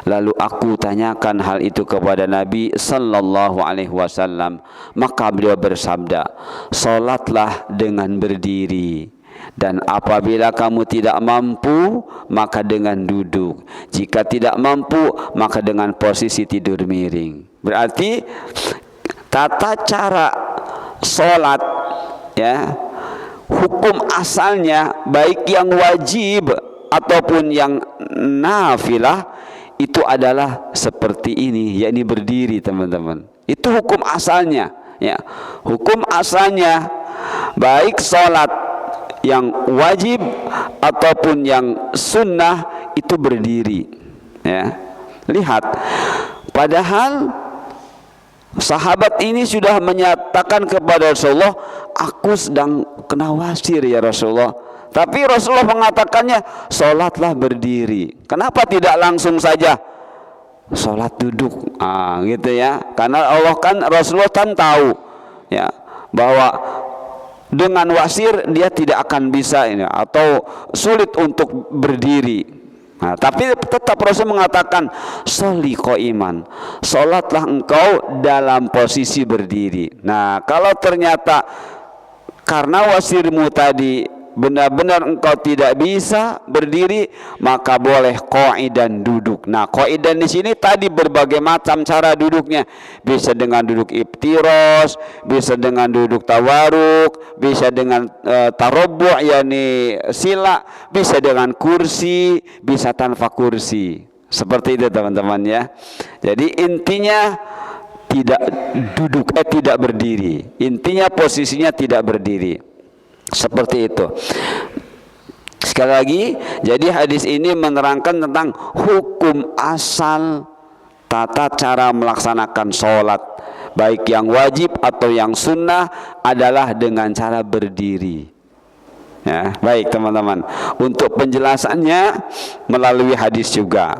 Lalu aku tanyakan hal itu kepada Nabi sallallahu alaihi wasallam, maka beliau bersabda, salatlah dengan berdiri, dan apabila kamu tidak mampu maka dengan duduk, jika tidak mampu maka dengan posisi tidur miring. Berarti tata cara salat, ya, hukum asalnya baik yang wajib ataupun yang nafilah itu adalah seperti ini, yakni berdiri teman-teman, Itu hukum asalnya, ya. Hukum asalnya baik sholat yang wajib ataupun yang sunnah itu berdiri, ya. Lihat, padahal sahabat ini sudah menyatakan kepada Rasulullah, aku sedang kena wasir ya Rasulullah. Tapi Rasulullah mengatakannya, sholatlah berdiri. Kenapa tidak langsung saja sholat duduk? Gitu ya. Karena Allah kan, Rasulullah kan tahu ya bahwa dengan wasir dia tidak akan bisa ini atau sulit untuk berdiri. Nah, tapi tetap Rasul mengatakan, sholli qaiman, sholatlah engkau dalam posisi berdiri. Nah, kalau ternyata karena wasirmu tadi benar-benar engkau tidak bisa berdiri, maka boleh qaidan, duduk. Nah, qaidan di sini tadi berbagai macam cara duduknya. Bisa dengan duduk iftiros, bisa dengan duduk tawaruk, bisa dengan tarabbu' yakni sila, bisa dengan kursi, bisa tanpa kursi. Seperti itu teman-teman ya. Jadi intinya tidak duduk, tidak berdiri. Intinya posisinya tidak berdiri. Seperti itu. Sekali lagi, jadi hadis ini menerangkan tentang hukum asal tata cara melaksanakan sholat, baik yang wajib atau yang sunnah, adalah dengan cara berdiri. Ya, baik teman-teman. Untuk penjelasannya melalui hadis juga.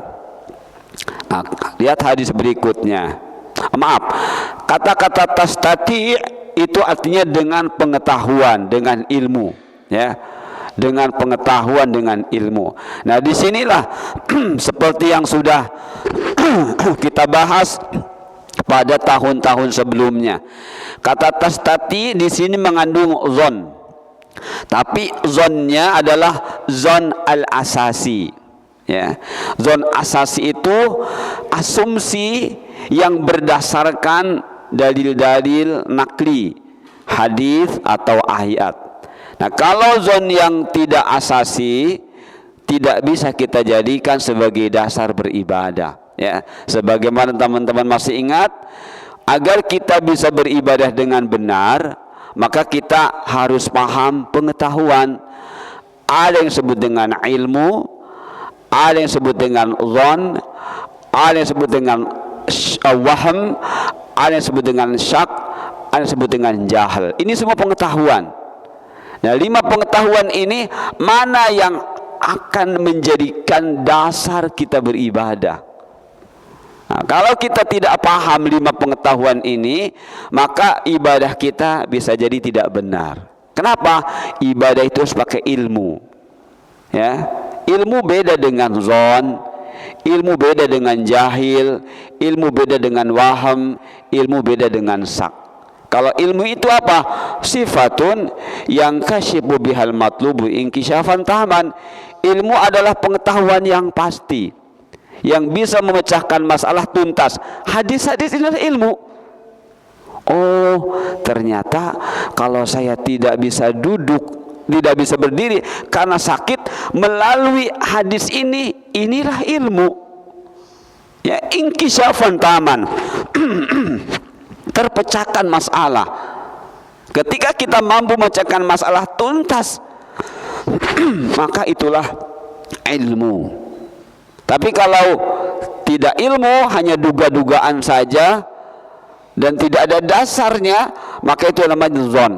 Nah, lihat hadis berikutnya. Maaf, kata-kata tastati itu artinya dengan pengetahuan, dengan ilmu, ya, dengan pengetahuan, dengan ilmu. Nah, disinilah seperti yang sudah kita bahas pada tahun-tahun sebelumnya. Kata tastati di sini mengandung zon, tapi zonnya adalah zon al-asasi. Ya, zon asasi itu asumsi yang berdasarkan dalil-dalil nakli, hadis atau ayat. Nah, kalau zon yang tidak asasi tidak bisa kita jadikan sebagai dasar beribadah, ya. Sebagaimana teman-teman masih ingat, agar kita bisa beribadah dengan benar, maka kita harus paham pengetahuan. Ada yang disebut dengan ilmu, ada yang disebut dengan zon, ada yang disebut dengan waham, ada yang disebut dengan syak, ada yang disebut dengan jahal. Ini semua pengetahuan. Nah, 5 pengetahuan ini mana yang akan menjadikan dasar kita beribadah? Nah, kalau kita tidak paham 5 pengetahuan ini, maka ibadah kita bisa jadi tidak benar. Kenapa? Ibadah itu harus pakai ilmu. Ya, ilmu beda dengan zon, ilmu beda dengan jahil, ilmu beda dengan waham, ilmu beda dengan syak. Kalau ilmu itu apa? Sifatun yang kasyifu bihal matlubu inkisyafan taman. Ilmu adalah pengetahuan yang pasti, yang bisa memecahkan masalah tuntas. Hadis-hadis ini adalah ilmu. Oh, ternyata kalau saya tidak bisa duduk, tidak bisa berdiri karena sakit, melalui hadis ini, inilah ilmu. Ya, inkisyafan taman. Terpecahkan masalah. Ketika kita mampu memecahkan masalah tuntas, maka itulah ilmu. Tapi kalau tidak ilmu, hanya duga-dugaan saja dan tidak ada dasarnya, maka itu namanya zon.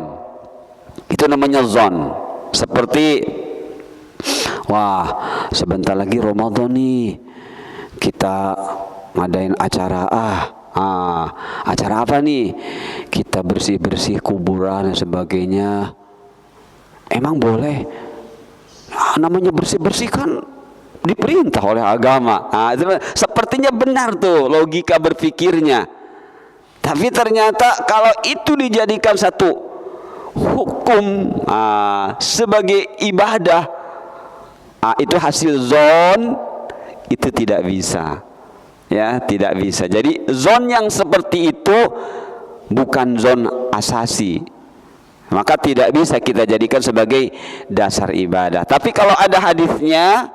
Itu namanya zon. Seperti, wah, sebentar lagi Ramadan nih, kita ngadain acara. Acara apa nih? Kita bersih-bersih kuburan dan sebagainya. Emang boleh? Namanya bersih-bersih kan diperintah oleh agama. Sepertinya benar tuh logika berpikirnya. Tapi ternyata kalau itu dijadikan satu hukum sebagai ibadah, itu hasil zon, itu tidak bisa. Ya, tidak bisa. Jadi zon yang seperti itu bukan zon asasi, maka tidak bisa kita jadikan sebagai dasar ibadah. Tapi kalau ada hadisnya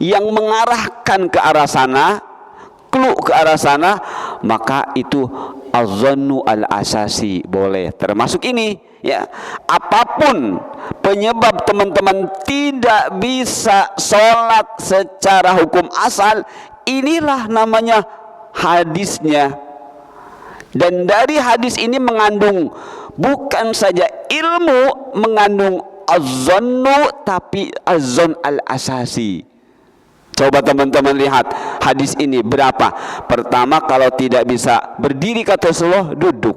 yang mengarahkan ke arah sana, clue ke arah sana, maka itu az-zannu al-asasi, boleh. Termasuk ini ya, apapun penyebab teman-teman tidak bisa sholat secara hukum asal, inilah namanya hadisnya. Dan dari hadis ini mengandung bukan saja ilmu, mengandung az-zannu, tapi az-zann al-asasi. Coba teman-teman lihat hadis ini berapa. Pertama, kalau tidak bisa berdiri kata Rasulullah, duduk.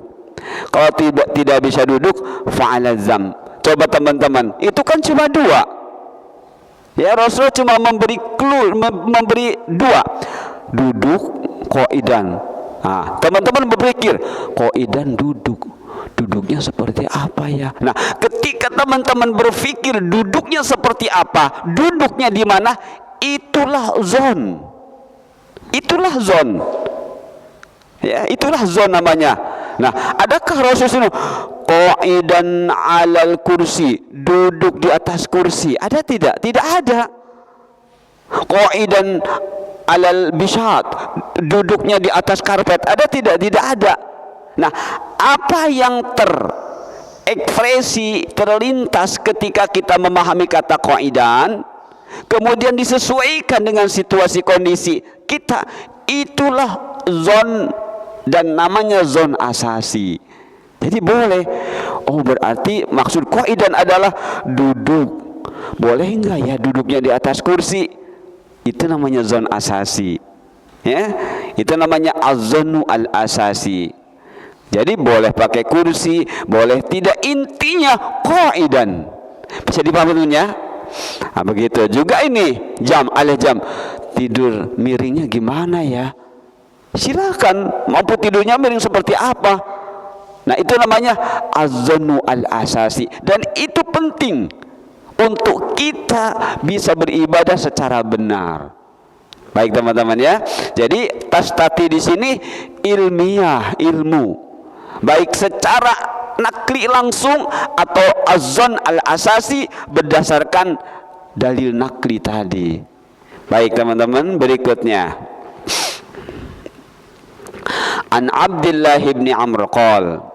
Kalau tidak bisa duduk, fa'ala zam. Coba teman-teman, itu kan cuma dua. Ya, Rasulullah cuma memberi clue, memberi dua. Duduk, qaidan. Nah, teman-teman berpikir, qaidan duduk. Duduknya seperti apa ya? Nah, ketika teman-teman berpikir duduknya seperti apa, duduknya di mana, itulah zon. Itulah zon. Ya, itulah zon namanya. Nah, adakah Rasulullah qaidan 'alal kursi, duduk di atas kursi? Ada tidak? Tidak ada. Qaidan 'alal bishat, duduknya di atas karpet. Ada tidak? Tidak ada. Nah, apa yang terekspresi, terlintas ketika kita memahami kata qaidan, kemudian disesuaikan dengan situasi kondisi kita, itulah zon, dan namanya zon asasi. Jadi boleh. Oh, berarti maksud qaidan adalah duduk. Boleh enggak ya duduknya di atas kursi? Itu namanya zon asasi. Ya, itu namanya az-zannu al-asasi. Jadi boleh pakai kursi, boleh tidak, intinya qaidan. Bisa dipahami ya? Nah, begitu juga ini jam, alih jam, tidur miringnya gimana ya? Silakan, mampu tidurnya miring seperti apa. Nah, itu namanya az-zannu al-asasi, dan itu penting untuk kita bisa beribadah secara benar. Baik teman-teman ya. Jadi tastati di sini ilmiah, ilmu, baik secara nakli langsung atau az-zann al-asasi berdasarkan dalil nakli tadi. Baik teman-teman, berikutnya An Abdullah bin Amr qala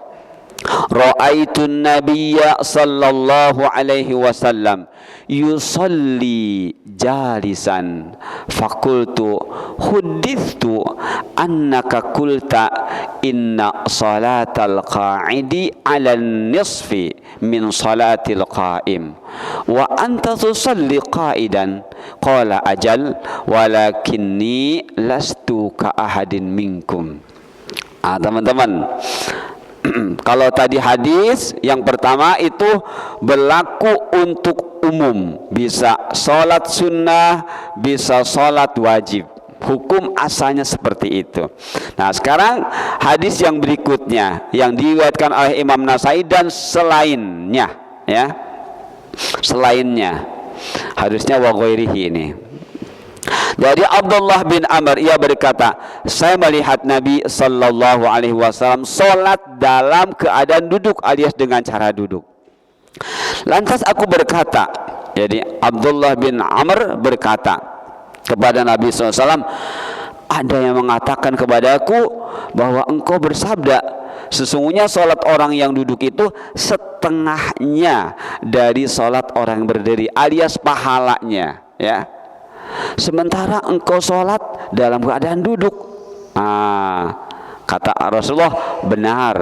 ra'aitun nabiyya sallallahu alaihi wasallam yusalli jalisan faqultu huddithtu annaka qulta inna salatal qa'idi 'ala nisfi min salatil qa'im wa anta tusalli qa'idan qala ajal walakinni lastu ka ahadin minkum. Teman-teman, kalau tadi hadis yang pertama itu berlaku untuk umum, bisa sholat sunnah, bisa sholat wajib, hukum asalnya seperti itu. Nah, sekarang hadis yang berikutnya yang diriwayatkan oleh Imam Nasai dan selainnya, ya, selainnya, hadisnya wa ghairihi ini. Jadi Abdullah bin Amr ia berkata, saya melihat Nabi sallallahu alaihi wasallam salat dalam keadaan duduk alias dengan cara duduk. Lantas aku berkata, jadi Abdullah bin Amr berkata kepada Nabi SAW, ada yang mengatakan kepadaku bahwa engkau bersabda, sesungguhnya salat orang yang duduk itu setengahnya dari salat orang yang berdiri alias pahalanya, ya. Sementara engkau sholat dalam keadaan duduk. Kata Rasulullah, benar,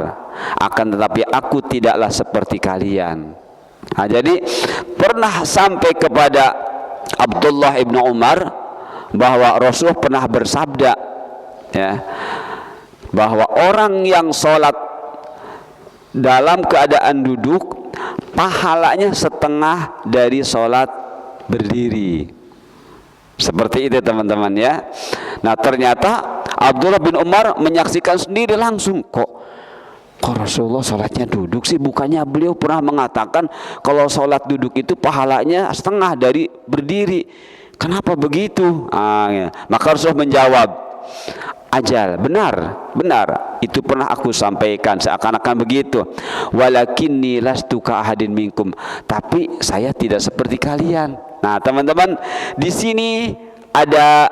akan tetapi aku tidaklah seperti kalian. Jadi pernah sampai kepada Abdullah ibn Umar bahwa Rasulullah pernah bersabda, ya, bahwa orang yang sholat dalam keadaan duduk pahalanya setengah dari sholat berdiri. Seperti itu teman-teman ya. Nah, ternyata Abdullah bin Umar menyaksikan sendiri langsung, kok Rasulullah sholatnya duduk sih? Bukannya beliau pernah mengatakan kalau sholat duduk itu pahalanya setengah dari berdiri. Kenapa begitu? Ya. Maka Rasulullah menjawab, ajal, benar, itu pernah aku sampaikan seakan-akan begitu. Walakinni lastu ka ahadin minkum, tapi saya tidak seperti kalian. Nah, teman-teman, di sini ada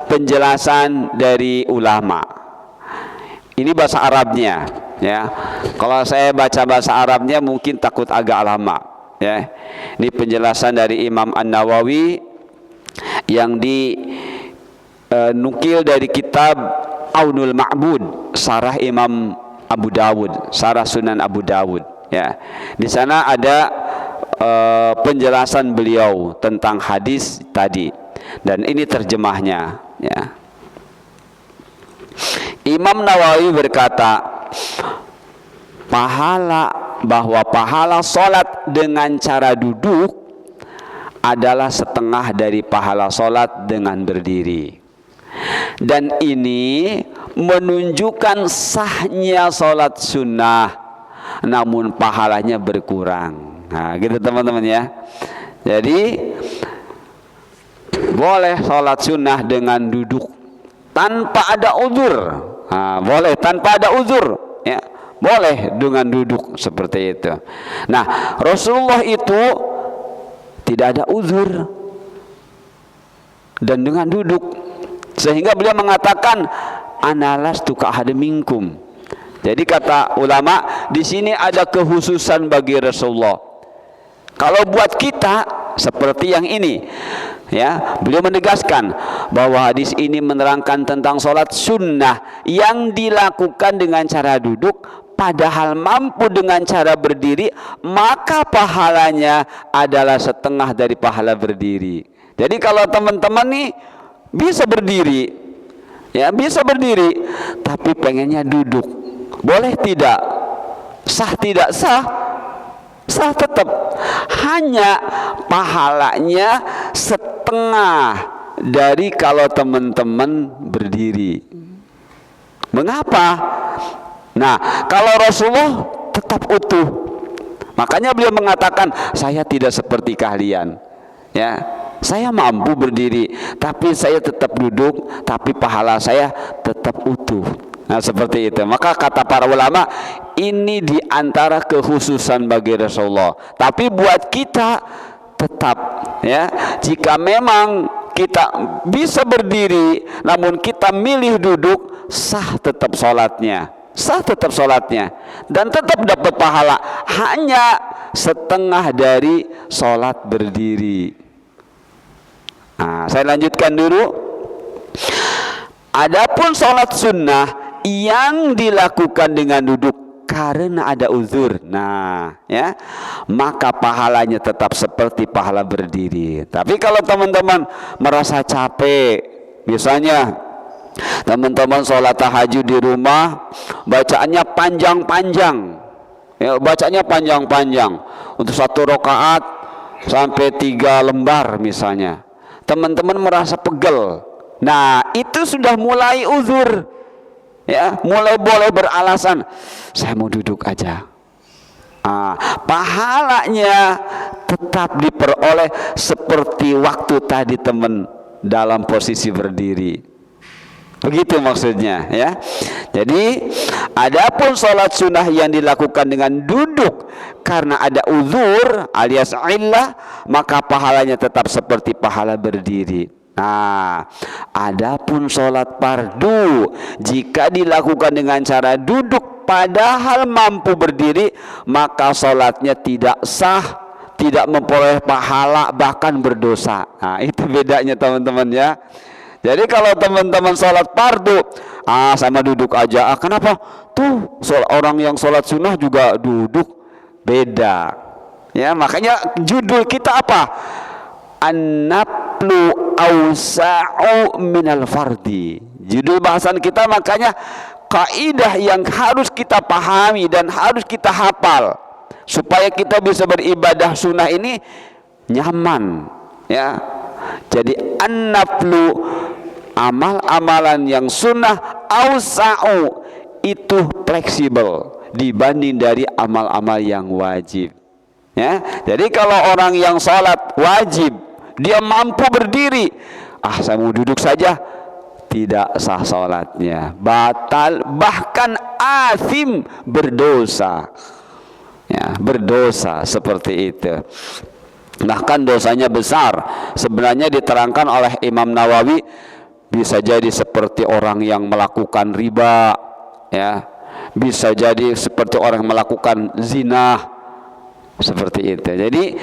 penjelasan dari ulama. Ini bahasa Arabnya, ya. Kalau saya baca bahasa Arabnya mungkin takut agak lama, ya. Ini penjelasan dari Imam An-Nawawi yang dinukil dari kitab Aunul Ma'bud, Syarah Imam Abu Dawud, Syarah Sunan Abu Dawud, ya. Di sana ada penjelasan beliau tentang hadis tadi, dan ini terjemahnya, ya. Imam Nawawi berkata, bahwa pahala sholat dengan cara duduk adalah setengah dari pahala sholat dengan berdiri. Dan ini menunjukkan sahnya sholat sunnah, namun pahalanya berkurang. Nah, gitu teman-teman ya. Jadi boleh sholat sunnah dengan duduk tanpa ada uzur. Nah, boleh tanpa ada uzur, ya. Boleh dengan duduk seperti itu. Nah, Rasulullah itu tidak ada uzur dan dengan duduk, sehingga beliau mengatakan analastu ka'ahadin minkum. Jadi kata ulama, di sini ada kekhususan bagi Rasulullah. Kalau buat kita seperti yang ini, ya, beliau menegaskan bahwa hadis ini menerangkan tentang sholat sunnah yang dilakukan dengan cara duduk, padahal mampu dengan cara berdiri, maka pahalanya adalah setengah dari pahala berdiri. Jadi kalau teman-teman nih bisa berdiri, ya, bisa berdiri, tapi pengennya duduk, boleh tidak? Sah tidak sah? Sah tetap, hanya pahalanya setengah dari kalau teman-teman berdiri. Mengapa? Nah, kalau Rasulullah tetap utuh, makanya beliau mengatakan saya tidak seperti kalian, ya. Saya mampu berdiri, tapi saya tetap duduk, tapi pahala saya tetap utuh. Nah, seperti itu. Maka kata para ulama, ini diantara kekhususan bagi Rasulullah. Tapi buat kita tetap, ya, jika memang kita bisa berdiri namun kita milih duduk, sah tetap sholatnya, sah tetap sholatnya, dan tetap dapat pahala, hanya setengah dari sholat berdiri. Nah, saya lanjutkan dulu. Adapun sholat sunnah yang dilakukan dengan duduk karena ada uzur, nah, ya, maka pahalanya tetap seperti pahala berdiri. Tapi kalau teman-teman merasa capek, misalnya teman-teman sholat tahajud di rumah, bacaannya panjang-panjang, ya, bacaannya panjang-panjang untuk 1 rakaat sampai 3 lembar misalnya, teman-teman merasa pegel. Nah, itu sudah mulai uzur, ya, mulai boleh beralasan saya mau duduk aja. Pahalanya tetap diperoleh seperti waktu tadi teman dalam posisi berdiri. Begitu maksudnya, ya. Jadi adapun sholat sunnah yang dilakukan dengan duduk karena ada uzur alias illah, maka pahalanya tetap seperti pahala berdiri. Nah, adapun sholat fardu jika dilakukan dengan cara duduk padahal mampu berdiri, maka sholatnya tidak sah, tidak memperoleh pahala, bahkan berdosa. Nah, itu bedanya teman-teman, ya. Jadi kalau teman-teman sholat fardu, sama duduk aja. Kenapa? Tuh orang yang sholat sunnah juga duduk, beda. Ya, makanya judul kita apa? An-naflu awsa'u minal fardi. Judul bahasan kita, makanya kaidah yang harus kita pahami dan harus kita hafal supaya kita bisa beribadah sunnah ini nyaman, ya. Jadi an-naflu, amal-amalan yang sunnah, awsa'u, itu fleksibel dibanding dari amal-amal yang wajib, ya. Jadi kalau orang yang sholat wajib dia mampu berdiri, saya mau duduk saja, tidak sah sholatnya, batal, bahkan athim, berdosa, ya, berdosa seperti itu. Bahkan dosanya besar. Sebenarnya diterangkan oleh Imam Nawawi, bisa jadi seperti orang yang melakukan riba, ya. Bisa jadi seperti orang melakukan zina, seperti itu. Jadi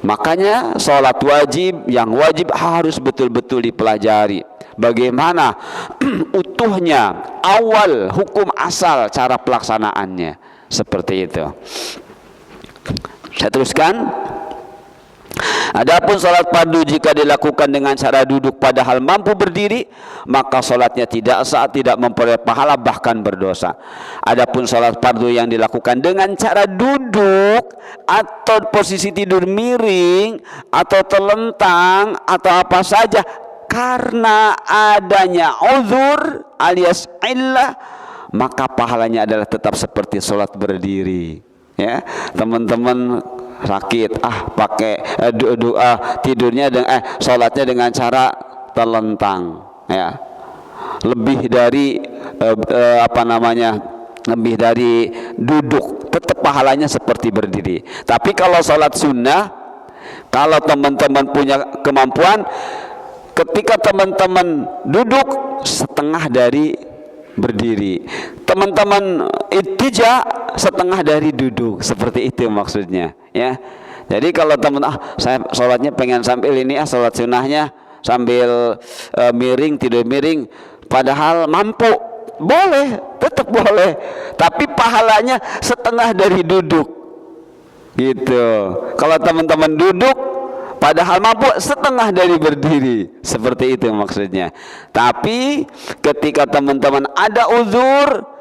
makanya sholat wajib, yang wajib harus betul-betul dipelajari. Bagaimana utuhnya, awal hukum asal, cara pelaksanaannya, seperti itu. Saya teruskan. Adapun sholat fardu jika dilakukan dengan cara duduk padahal mampu berdiri, maka sholatnya tidak sah, tidak memperoleh pahala, bahkan berdosa. Adapun sholat fardu yang dilakukan dengan cara duduk atau posisi tidur miring atau terlentang atau apa saja karena adanya uzur alias illah, maka pahalanya adalah tetap seperti sholat berdiri. Ya, teman-teman sakit, pakai tidurnya dengan sholatnya dengan cara terlentang, ya, lebih dari lebih dari duduk, tetap pahalanya seperti berdiri. Tapi kalau sholat sunnah, kalau teman-teman punya kemampuan, ketika teman-teman duduk setengah dari berdiri, teman-teman ittija setengah dari duduk, seperti itu maksudnya, ya. Jadi kalau teman saya sholatnya pengen sambil ini, sholat sunnahnya sambil miring, tidur miring, padahal mampu, boleh, tetap boleh, tapi pahalanya setengah dari duduk, gitu. Kalau teman-teman duduk padahal mampu, setengah dari berdiri, seperti itu maksudnya. Tapi ketika teman-teman ada uzur,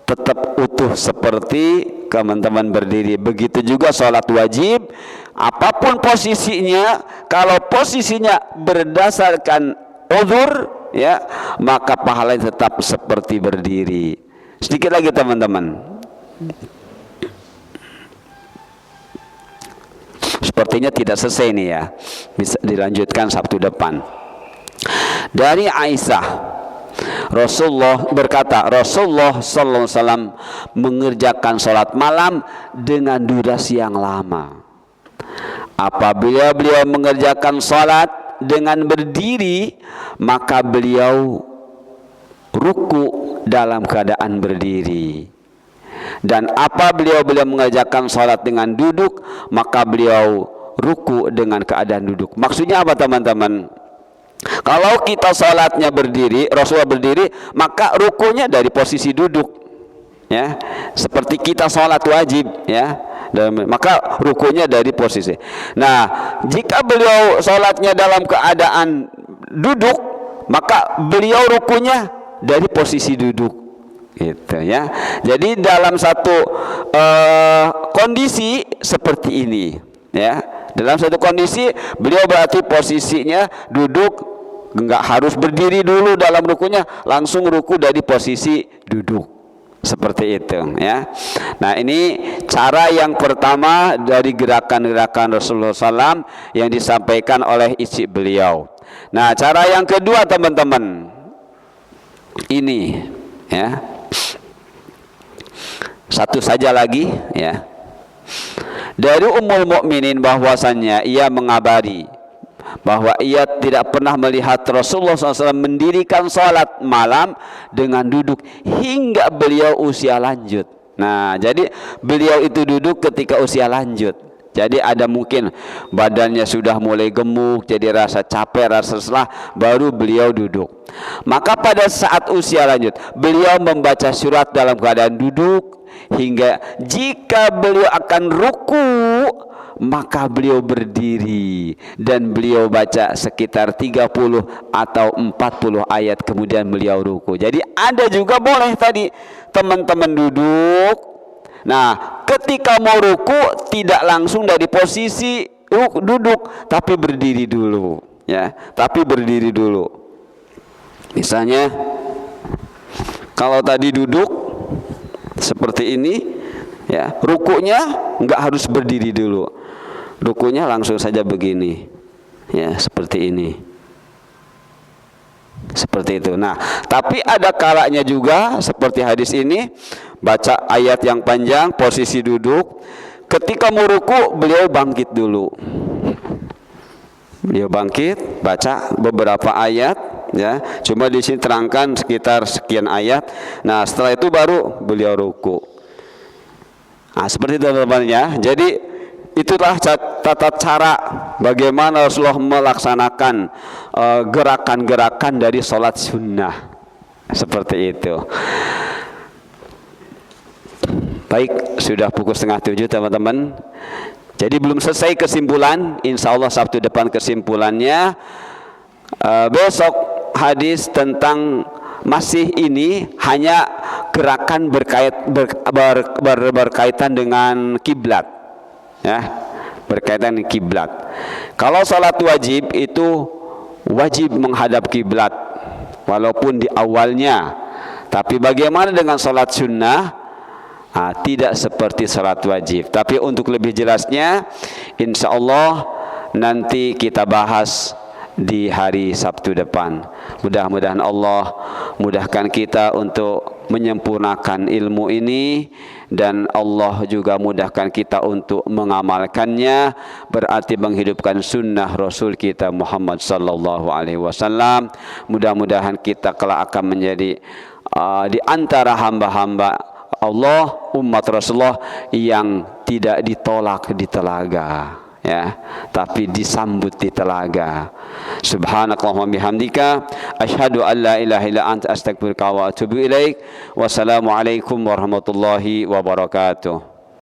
tetap utuh seperti teman-teman berdiri. Begitu juga sholat wajib, apapun posisinya, kalau posisinya berdasarkan uzur, ya, maka pahalanya tetap seperti berdiri. Sedikit lagi teman-teman. Sepertinya tidak selesai nih ya, bisa dilanjutkan Sabtu depan. Dari Aisyah, Rasulullah berkata, Rasulullah sallallahu alaihi wasallam mengerjakan sholat malam dengan durasi yang lama. Apabila beliau mengerjakan sholat dengan berdiri, maka beliau ruku dalam keadaan berdiri. Dan apabila beliau mengerjakan sholat dengan duduk, maka beliau ruku dengan keadaan duduk. Maksudnya apa teman-teman? Kalau kita sholatnya berdiri, Rasulullah berdiri, maka rukunya dari posisi duduk, ya, seperti kita sholat wajib, ya, maka rukunya dari posisi. Nah, jika beliau sholatnya dalam keadaan duduk, maka beliau rukunya dari posisi duduk, gitu ya. Jadi dalam satu kondisi seperti ini, ya, dalam satu kondisi beliau berarti posisinya duduk, enggak harus berdiri dulu dalam rukunya, langsung ruku dari posisi duduk, seperti itu, ya. Nah, ini cara yang pertama dari gerakan-gerakan Rasulullah SAW yang disampaikan oleh istri beliau. Nah, cara yang kedua teman-teman, ini, ya, satu saja lagi, ya, dari Ummul Mukminin bahwasannya ia mengabari bahwa ia tidak pernah melihat Rasulullah SAW mendirikan sholat malam dengan duduk hingga beliau usia lanjut. Nah, jadi beliau itu duduk ketika usia lanjut. Jadi ada mungkin badannya sudah mulai gemuk, jadi rasa capek, rasa lelah, baru beliau duduk. Maka pada saat usia lanjut, beliau membaca surat dalam keadaan duduk, hingga jika beliau akan ruku, maka beliau berdiri dan beliau baca sekitar 30 atau 40 ayat, kemudian beliau ruku. Jadi ada juga boleh tadi teman-teman duduk. Nah, ketika mau ruku tidak langsung dari posisi duduk, tapi berdiri dulu, ya, tapi berdiri dulu. Misalnya kalau tadi duduk seperti ini, ya, rukunya nggak harus berdiri dulu, rukunya langsung saja begini, ya, seperti ini, seperti itu. Nah, tapi ada kalanya juga seperti hadis ini, baca ayat yang panjang, posisi duduk, ketika mau ruku beliau bangkit dulu, beliau bangkit, baca beberapa ayat, ya. Cuma di sini terangkan sekitar sekian ayat. Nah, setelah itu baru beliau ruku. Nah, seperti itu teman-teman ya. Jadi itulah tata cara bagaimana Rasulullah melaksanakan gerakan-gerakan dari sholat sunnah. Seperti itu. Baik, sudah pukul 6:30 teman-teman. Jadi belum selesai kesimpulan. Insya Allah Sabtu depan kesimpulannya. Besok hadis tentang masih ini hanya gerakan berkaitan dengan kiblat, ya, berkaitan dengan kiblat. Kalau sholat wajib itu wajib menghadap kiblat walaupun di awalnya. Tapi bagaimana dengan sholat sunnah? Tidak seperti sholat wajib. Tapi untuk lebih jelasnya, insya Allah nanti kita bahas di hari Sabtu depan. Mudah-mudahan Allah mudahkan kita untuk menyempurnakan ilmu ini, dan Allah juga mudahkan kita untuk mengamalkannya, berarti menghidupkan sunnah Rasul kita Muhammad sallallahu alaihi wasallam. Mudah-mudahan kita kelak akan menjadi di antara hamba-hamba Allah, umat Rasulullah yang tidak ditolak di telaga, ya, tapi disambut di telaga. Subhanakallahumma bihamdika asyhadu an la ilaha illa anta astaghfiruka wa atubu ilaik. Wassalamualaikum warahmatullahi wabarakatuh.